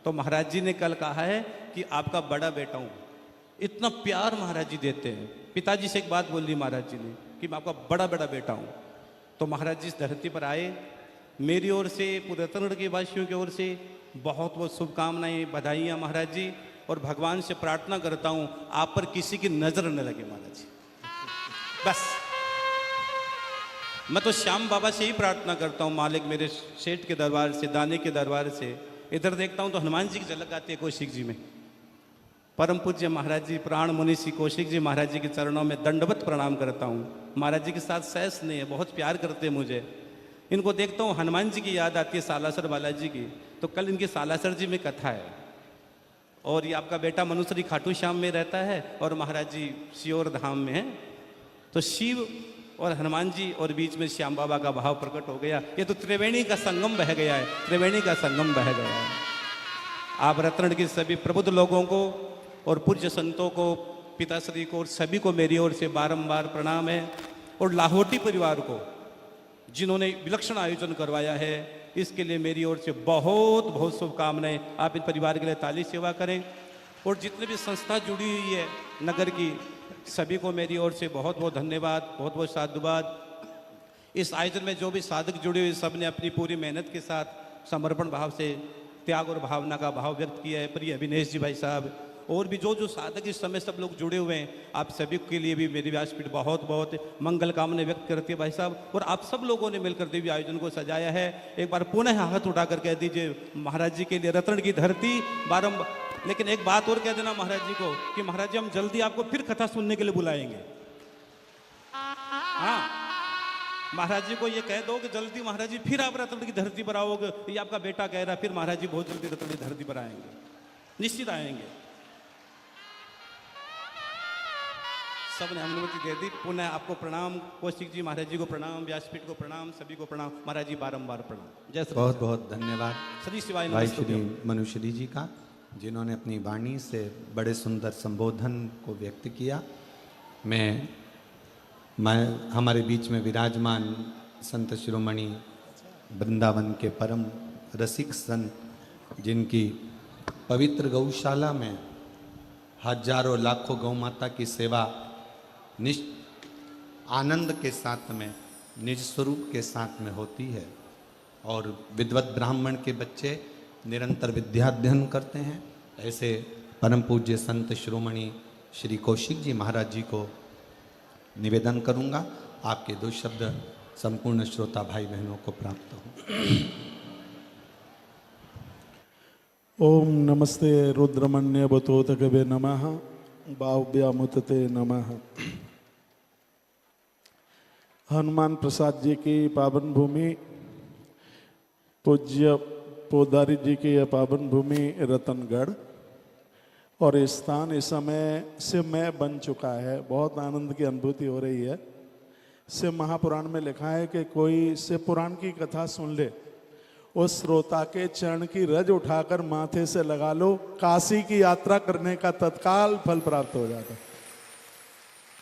तो महाराज जी ने कल कहा है कि आपका बड़ा बेटा हूँ। इतना प्यार महाराज जी देते हैं। पिताजी से एक बात बोल दी महाराज जी ने कि मैं आपका बड़ा बेटा हूँ। तो महाराज जी इस धरती पर आए, मेरी ओर से पूरे रतनगढ़ के वासियों की ओर से बहुत बहुत शुभकामनाएं, बधाइयाँ महाराज जी। और भगवान से प्रार्थना करता हूँ आप पर किसी की नजर न लगे महाराज जी, बस। मैं तो श्याम बाबा से ही प्रार्थना करता हूँ, मालिक मेरे सेठ के दरबार से, दाने के दरबार से। इधर देखता हूँ तो हनुमान जी की झलक आती है कौशिक जी में। परम पूज्य महाराज जी प्राण मुनि श्री कौशिक जी महाराज जी के चरणों में दंडवत प्रणाम करता हूँ। महाराज जी के साथ सहस नहीं है, बहुत प्यार करते हैं मुझे। इनको देखता हूँ हनुमान जी की याद आती है, सालासर बालाजी की। तो कल इनकी सालासर जी में कथा है, और ये आपका बेटा मनुश्री खाटू श्याम में रहता है, और महाराज जी शियोर धाम में है। तो शिव और हनुमान जी और बीच में श्याम बाबा का भाव प्रकट हो गया। ये तो त्रिवेणी का संगम बह गया है, त्रिवेणी का संगम बह गया है। आप रत्न के सभी प्रबुद्ध लोगों को और पूज्य संतों को, पिताश्री को और सभी को मेरी ओर से बारंबार प्रणाम है। और लाहौटी परिवार को जिन्होंने विलक्षण आयोजन करवाया है, इसके लिए मेरी ओर से बहुत बहुत शुभकामनाएं। आप इन परिवार के लिए ताली सेवा करें। और जितने भी संस्था जुड़ी हुई है नगर की, सभी को मेरी ओर से बहुत बहुत धन्यवाद, बहुत बहुत साधुवाद। इस आयोजन में जो भी साधक जुड़े हुए, सब ने अपनी पूरी मेहनत के साथ समर्पण भाव से त्याग और भावना का भाव व्यक्त किया है। प्रिय अभिनेश जी भाई साहब और भी जो साधक इस समय सब लोग जुड़े हुए हैं, आप सभी के लिए भी मेरी व्यासपीठ बहुत बहुत मंगल कामना व्यक्त करती है भाई साहब। और आप सब लोगों ने मिलकर देवी आयोजन को सजाया है। एक बार पुनः हाथ उठाकर कह दीजिए महाराज जी के लिए रत्न की धरती बारंबार। लेकिन एक बात और कह देना महाराज जी को कि महाराज जी हम जल्दी आपको फिर कथा सुनने के लिए बुलाएंगे। हाँ, महाराज जी को ये कह दो कि जल्दी महाराज जी फिर आप रत्न की धरती पर आओगे। ये आपका बेटा कह रहा है, फिर महाराज जी बहुत जल्दी रत्न की धरती पर आएंगे, निश्चित आएंगे। सब ने अनुमति दे दी। पुनः आपको प्रणाम, कौशिक जी महाराज जी को प्रणाम, व्यासपीठ को प्रणाम, सभी को प्रणाम। महाराज जी बारंबार प्रणाम। जय श्री बहुत बहुत धन्यवाद श्री शिवाय भाई नमस्तुभ्यम। श्री मनुश्री जी का, जिन्होंने अपनी वाणी से बड़े सुंदर संबोधन को व्यक्त किया। मैं हमारे बीच में विराजमान संत शिरोमणि वृंदावन के परम रसिक संत, जिनकी पवित्र गौशाला में हजारों लाखों गौ माता की सेवा आनंद के साथ में, निज स्वरूप के साथ में होती है। और विद्वत ब्राह्मण के बच्चे निरंतर विद्याध्ययन करते हैं। ऐसे परम पूज्य संत शिरोमणि श्री कौशिक जी महाराज जी को निवेदन करूंगा, आपके 2 शब्द संपूर्ण श्रोता भाई बहनों को प्राप्त हो। ओम नमस्ते रुद्रमण्य बतोतकवे नमः बाव्यामुतते नमः। हनुमान प्रसाद जी की पावन भूमि, पूज्य पोदारी जी की यह पावन भूमि रतनगढ़, और ये स्थान इस समय शिव में बन चुका है। बहुत आनंद की अनुभूति हो रही है। शिव महापुराण में लिखा है कि कोई शिव पुराण की कथा सुन ले, उस श्रोता के चरण की रज उठाकर माथे से लगा लो, काशी की यात्रा करने का तत्काल फल प्राप्त हो जाता है।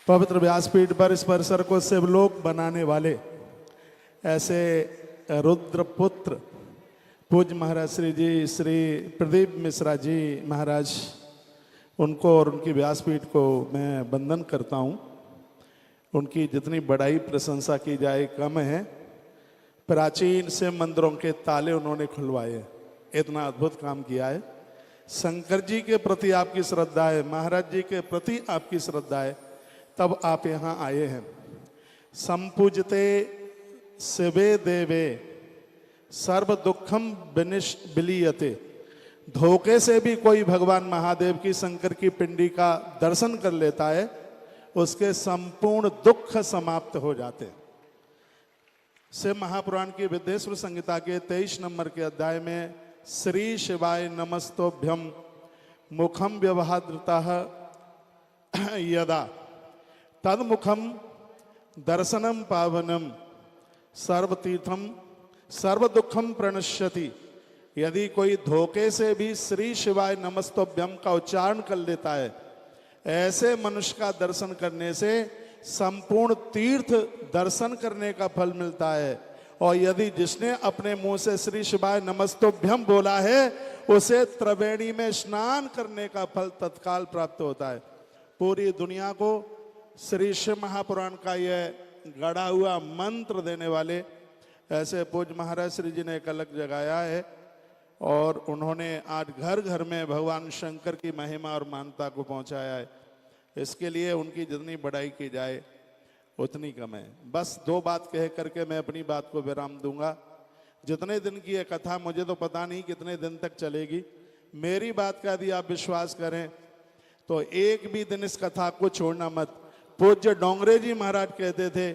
पवित्र व्यासपीठ पर इस परिसर को शिवलोक बनाने वाले ऐसे रुद्रपुत्र पूज्य महाराज श्री जी श्री प्रदीप मिश्रा जी महाराज, उनको और उनकी व्यासपीठ को मैं वंदन करता हूँ। उनकी जितनी बड़ाई प्रशंसा की जाए कम है। प्राचीन शिव मंदिरों के ताले उन्होंने खुलवाए, इतना अद्भुत काम किया है। शंकर जी के प्रति आपकी श्रद्धा है, महाराज जी के प्रति आपकी श्रद्धा है, तब आप यहाँ आए हैं। संपूजते शिवे देवे सर्व दुखम विलीयते। धोखे से भी कोई भगवान महादेव की, शंकर की पिंडी का दर्शन कर लेता है, उसके संपूर्ण दुख समाप्त हो जाते हैं। शिव महापुराण की विद्येश्वर संहिता के 23 नंबर के अध्याय में श्री शिवाय नमस्तोभ्यम मुखम व्यवहारतः यदा तदमुखम दर्शनम पावनम सर्वतीर्थम सर्वदुखम प्रणश्यति। यदि कोई धोखे से भी श्री शिवाय नमस्तोभ्यम का उच्चारण कर लेता है, ऐसे मनुष्य का दर्शन करने से संपूर्ण तीर्थ दर्शन करने का फल मिलता है। और यदि जिसने अपने मुंह से श्री शिवाय नमस्तोभ्यम बोला है, उसे त्रिवेणी में स्नान करने का फल तत्काल प्राप्त होता है। पूरी दुनिया को श्री शिव महापुराण का यह गढ़ा हुआ मंत्र देने वाले ऐसे पूज्य महाराज श्री जी ने एक अलग जगाया है, और उन्होंने आज घर घर में भगवान शंकर की महिमा और मान्यता को पहुंचाया है। इसके लिए उनकी जितनी बड़ाई की जाए उतनी कम है। बस दो बात कह करके मैं अपनी बात को विराम दूंगा। जितने दिन की ये कथा, मुझे तो पता नहीं कितने दिन तक चलेगी। मेरी बात का यदि आप विश्वास करें तो एक भी दिन इस कथा को छोड़ना मत। पूज्य डोंगरे जी महाराज कहते थे,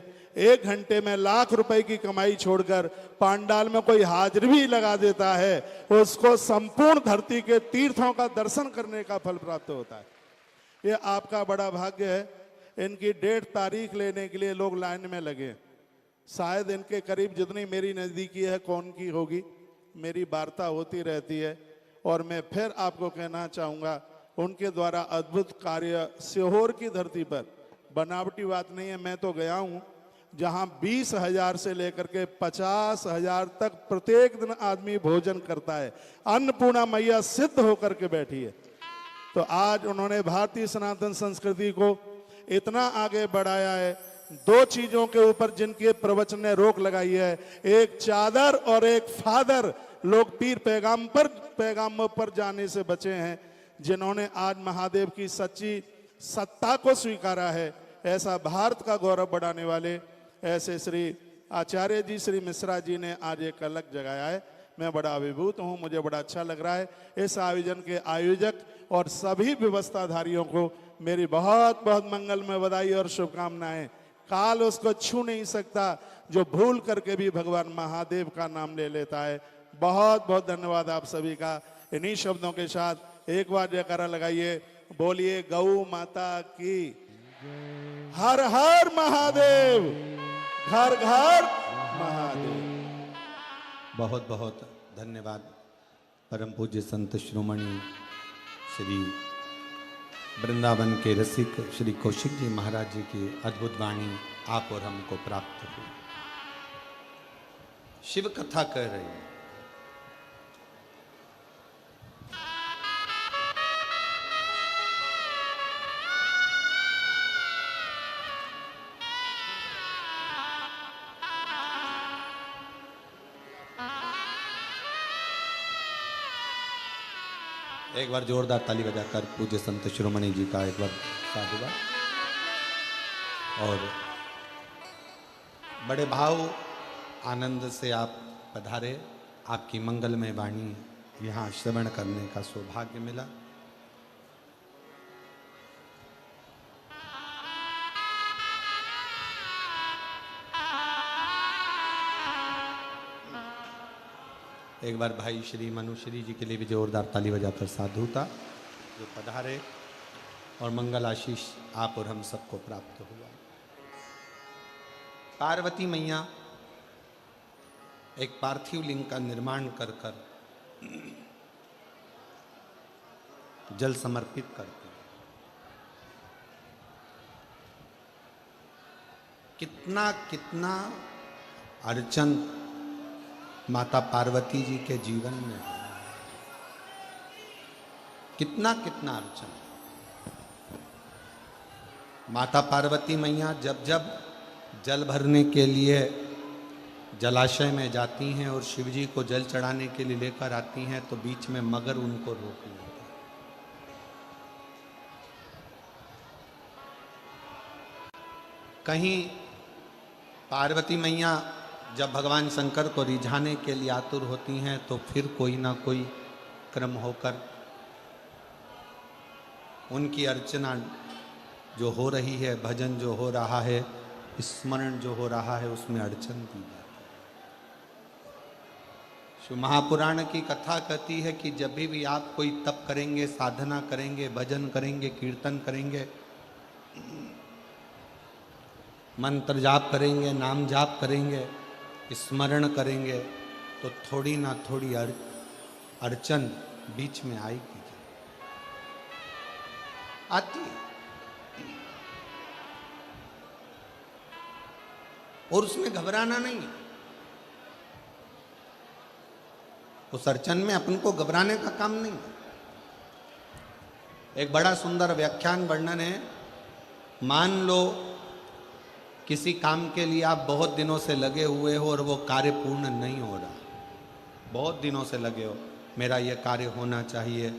1 घंटे में लाख रुपए की कमाई छोड़कर पांडाल में कोई हाजिरी भी लगा देता है, उसको संपूर्ण धरती के तीर्थों का दर्शन करने का फल प्राप्त होता है। ये आपका बड़ा भाग्य है। इनकी डेट तारीख लेने के लिए लोग लाइन में लगे। शायद इनके करीब जितनी मेरी नज़दीकी है, कौन की होगी, मेरी वार्ता होती रहती है। और मैं फिर आपको कहना चाहूँगा, उनके द्वारा अद्भुत कार्य सीहोर की धरती पर, बनावटी बात नहीं है, मैं तो गया हूँ जहाँ 20,000 से लेकर के 50,000 तक प्रत्येक दिन आदमी भोजन करता है। अन्नपूर्णा मैया सिद्ध होकर के बैठी है। तो आज उन्होंने भारतीय सनातन संस्कृति को इतना आगे बढ़ाया है। 2 चीजों के ऊपर जिनके प्रवचन ने रोक लगाई है, एक चादर और एक फादर। लोग पीर पैगामों पर जाने से बचे हैं। जिन्होंने आज महादेव की सच्ची सत्ता को स्वीकारा है, ऐसा भारत का गौरव बढ़ाने वाले ऐसे श्री आचार्य जी श्री मिश्रा जी ने आज एक अलग जगाया है। मैं बड़ा अभिभूत हूँ, मुझे बड़ा अच्छा लग रहा है। इस आयोजन के आयोजक और सभी व्यवस्थाधारियों को मेरी बहुत बहुत मंगलमय बधाई और शुभकामनाएं। काल उसको छू नहीं सकता जो भूल करके भी भगवान महादेव का नाम ले लेता है। बहुत बहुत धन्यवाद आप सभी का। इन्हीं शब्दों के साथ एक बार जयकारा लगाइए, बोलिए गौ माता की। हर हर महादेव, घर घर महादेव। बहुत बहुत धन्यवाद परम पूज्य संत शिरोमणि श्री वृंदावन के रसिक श्री कौशिक जी महाराज जी की अद्भुत वाणी आप और हमको प्राप्त हुई। शिव कथा कह रही है। एक बार जोरदार ताली बजाकर पूज्य संत शिरोमणि जी का एक बार साधुवाद। और बड़े भाव आनंद से आप पधारे, आपकी मंगलमय वाणी यहाँ श्रवण करने का सौभाग्य मिला। एक बार भाई श्री मनुश्री जी के लिए भी जोरदार ताली बजाकर साधुता जो पधारे और मंगल आशीष आप और हम सबको प्राप्त हुआ। पार्वती मैया एक पार्थिव लिंग का निर्माण कर कर जल समर्पित करते हैं। कितना कितना अर्चन माता पार्वती जी के जीवन में, कितना कितना अर्चन। माता पार्वती मैया जब जब जल भरने के लिए जलाशय में जाती हैं और शिव जी को जल चढ़ाने के लिए लेकर आती हैं तो बीच में मगर उनको रोक लेता है। कहीं पार्वती मैया जब भगवान शंकर को रिझाने के लिए आतुर होती हैं तो फिर कोई ना कोई क्रम होकर उनकी अर्चना जो हो रही है, भजन जो हो रहा है, स्मरण जो हो रहा है, उसमें अड़चन दी जाती है। शिव महापुराण की कथा कहती है कि जब भी आप कोई तप करेंगे, साधना करेंगे, भजन करेंगे, कीर्तन करेंगे, मंत्र जाप करेंगे, नाम जाप करेंगे, स्मरण करेंगे तो थोड़ी ना थोड़ी अड़चन बीच में आएगी, आती है। और उसमें घबराना नहीं है। उस अड़चन में अपन को घबराने का काम नहीं है। एक बड़ा सुंदर व्याख्यान वर्णन है। मान लो किसी काम के लिए आप बहुत दिनों से लगे हुए हो और वो कार्य पूर्ण नहीं हो रहा, बहुत दिनों से लगे हो, मेरा ये कार्य होना चाहिए,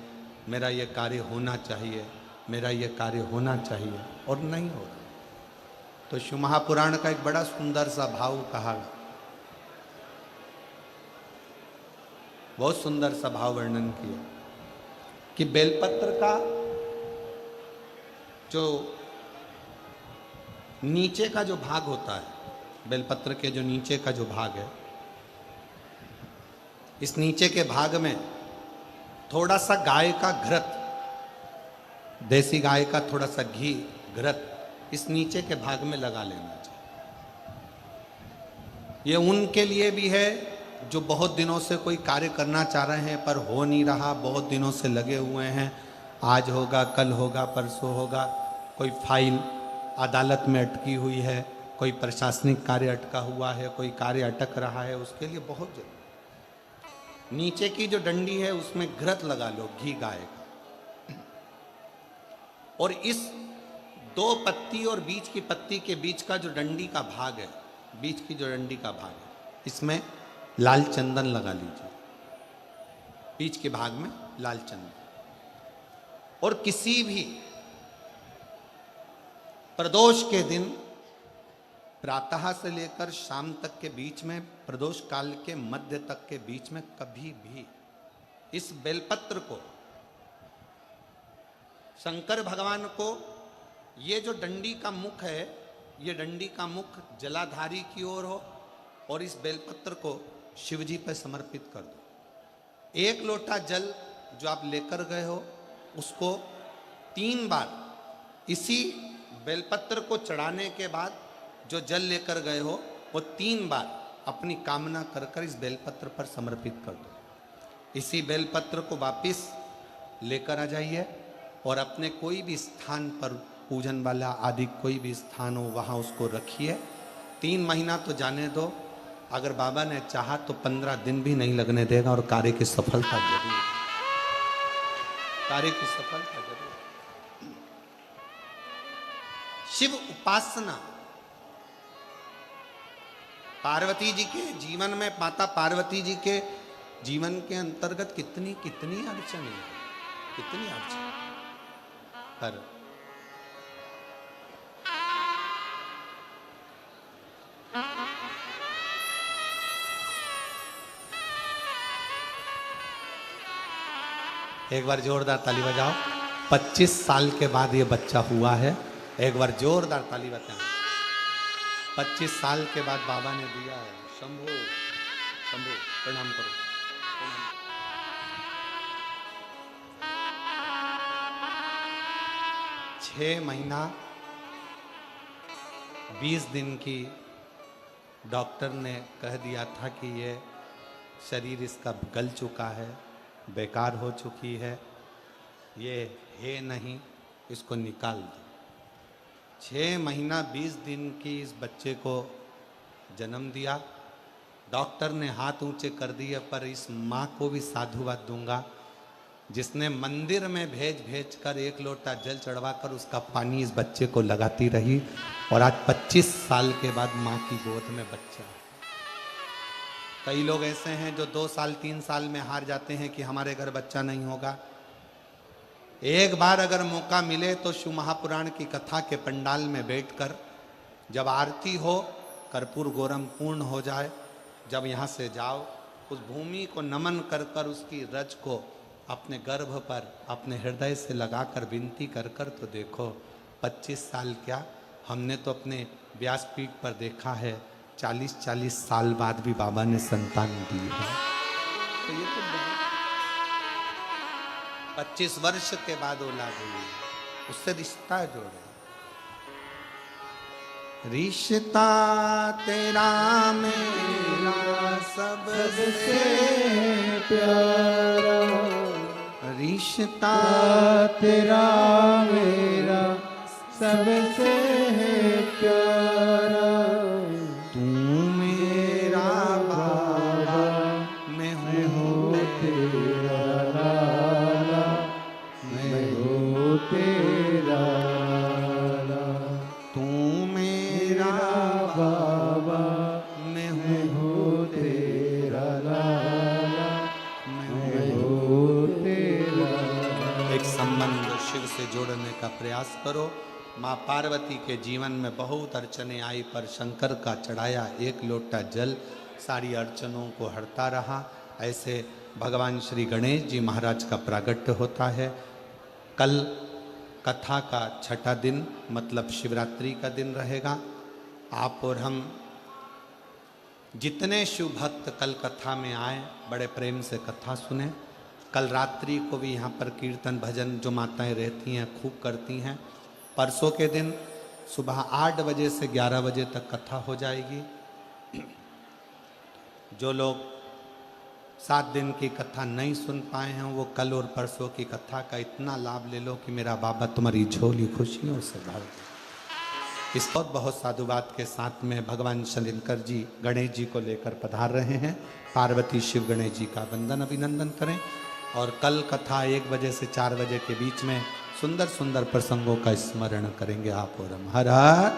मेरा ये कार्य होना चाहिए, मेरा ये कार्य होना चाहिए, और नहीं हो रहा। तो शिव महापुराण का एक बड़ा सुंदर सा भाव कहा, बहुत सुंदर सा भाव वर्णन किया कि बेलपत्र का जो नीचे का जो भाग होता है, बेलपत्र के जो नीचे का जो भाग है, इस नीचे के भाग में थोड़ा सा गाय का घृत, देसी गाय का थोड़ा सा घी घृत इस नीचे के भाग में लगा लेना चाहिए। ये उनके लिए भी है जो बहुत दिनों से कोई कार्य करना चाह रहे हैं पर हो नहीं रहा, बहुत दिनों से लगे हुए हैं, आज होगा, कल होगा, परसों होगा, कोई फाइल अदालत में अटकी हुई है, कोई प्रशासनिक कार्य अटका हुआ है, कोई कार्य अटक रहा है, उसके लिए बहुत जरूरी। नीचे की जो डंडी है उसमें घृत लगा लो, घी गाय का, और इस दो पत्ती और बीच की पत्ती के बीच का जो डंडी का भाग है, बीच की जो डंडी का भाग है, इसमें लाल चंदन लगा लीजिए, बीच के भाग में लाल चंदन। और किसी भी प्रदोष के दिन प्रातः से लेकर शाम तक के बीच में, प्रदोष काल के मध्य तक के बीच में कभी भी इस बेलपत्र को शंकर भगवान को, ये जो डंडी का मुख है, ये डंडी का मुख जलाधारी की ओर हो और इस बेलपत्र को शिव जी पर समर्पित कर दो। एक लोटा जल जो आप लेकर गए हो उसको 3 बार इसी बेलपत्र को चढ़ाने के बाद जो जल लेकर गए हो वो 3 बार अपनी कामना कर कर इस बेलपत्र पर समर्पित कर दो। इसी बेलपत्र को वापिस लेकर आ जाइए और अपने कोई भी स्थान पर, पूजन वाला आदि कोई भी स्थान हो, वहाँ उसको रखिए। 3 महीना तो जाने दो, अगर बाबा ने चाहा तो 15 दिन भी नहीं लगने देगा और कार्य की सफलता जरूर, कार्य की सफलता जरूर। शिव उपासना पार्वती जी के जीवन में, माता पार्वती जी के जीवन के अंतर्गत कितनी कितनी अड़चन है, कितनी अड़चन, पर एक बार जोरदार ताली बजाओ। 25 साल के बाद ये बच्चा हुआ है। एक बार जोरदार ताली बजाओ। 25 साल के बाद बाबा ने दिया है। शंभू शंभू प्रणाम करो। 6 महीना 20 दिन की डॉक्टर ने कह दिया था कि ये शरीर इसका गल चुका है, बेकार हो चुकी है, ये है नहीं, इसको निकाल दो। 6 महीना 20 दिन की इस बच्चे को जन्म दिया। डॉक्टर ने हाथ ऊंचे कर दिए, पर इस माँ को भी साधुवाद दूंगा जिसने मंदिर में भेज भेज कर 1 लोटा जल चढ़वाकर उसका पानी इस बच्चे को लगाती रही, और आज 25 साल के बाद माँ की गोद में बच्चा है। कई लोग ऐसे हैं जो 2 साल 3 साल में हार जाते हैं कि हमारे घर बच्चा नहीं होगा। एक बार अगर मौका मिले तो शिव महापुराण की कथा के पंडाल में बैठकर जब आरती हो, कर्पूर गौरम पूर्ण हो जाए, जब यहाँ से जाओ, उस भूमि को नमन कर कर उसकी रज को अपने गर्भ पर अपने हृदय से लगाकर विनती कर कर तो देखो 25 साल क्या, हमने तो अपने व्यासपीठ पर देखा है 40-40 साल बाद भी बाबा ने संतान दी है। तो ये तो 25 वर्ष के बाद औलाद हुई, उससे रिश्ता जोड़े। रिश्ता तेरा मेरा सबसे प्यारा, रिश्ता तेरा मेरा सबसे प्यारा, तू मेरा बाबा, मैं हूँ तेरा लाला, मैं हूँ तेरा लाला, तू मेरा बाबा मैं मैं हूँ हूँ तेरा लाला, मैं हूँ तेरा लाला। एक संबंध शिव से जोड़ने का प्रयास करो। माँ पार्वती के जीवन में बहुत अड़चने आई, पर शंकर का चढ़ाया 1 लोटा जल सारी अड़चनों को हरता रहा। ऐसे भगवान श्री गणेश जी महाराज का प्रागट्य होता है। कल कथा का 6ठा दिन मतलब शिवरात्रि का दिन रहेगा। आप और हम जितने शिव भक्त कल कथा में आए, बड़े प्रेम से कथा सुने। कल रात्रि को भी यहाँ पर कीर्तन भजन जो माताएं रहती हैं खूब करती हैं। परसों के दिन सुबह 8 बजे से 11 बजे तक कथा हो जाएगी। जो लोग 7 दिन की कथा नहीं सुन पाए हैं वो कल और परसों की कथा का इतना लाभ ले लो कि मेरा बाबा तुम्हारी झोली खुशियों से भर दे। इस बहुत साधुवाद के साथ में भगवान शंकर जी गणेश जी को लेकर पधार रहे हैं। पार्वती शिव गणेश जी का वंदन अभिनंदन करें। और कल कथा 1 बजे से 4 बजे के बीच में सुंदर सुंदर प्रसंगों का स्मरण करेंगे आप और हम। हर हर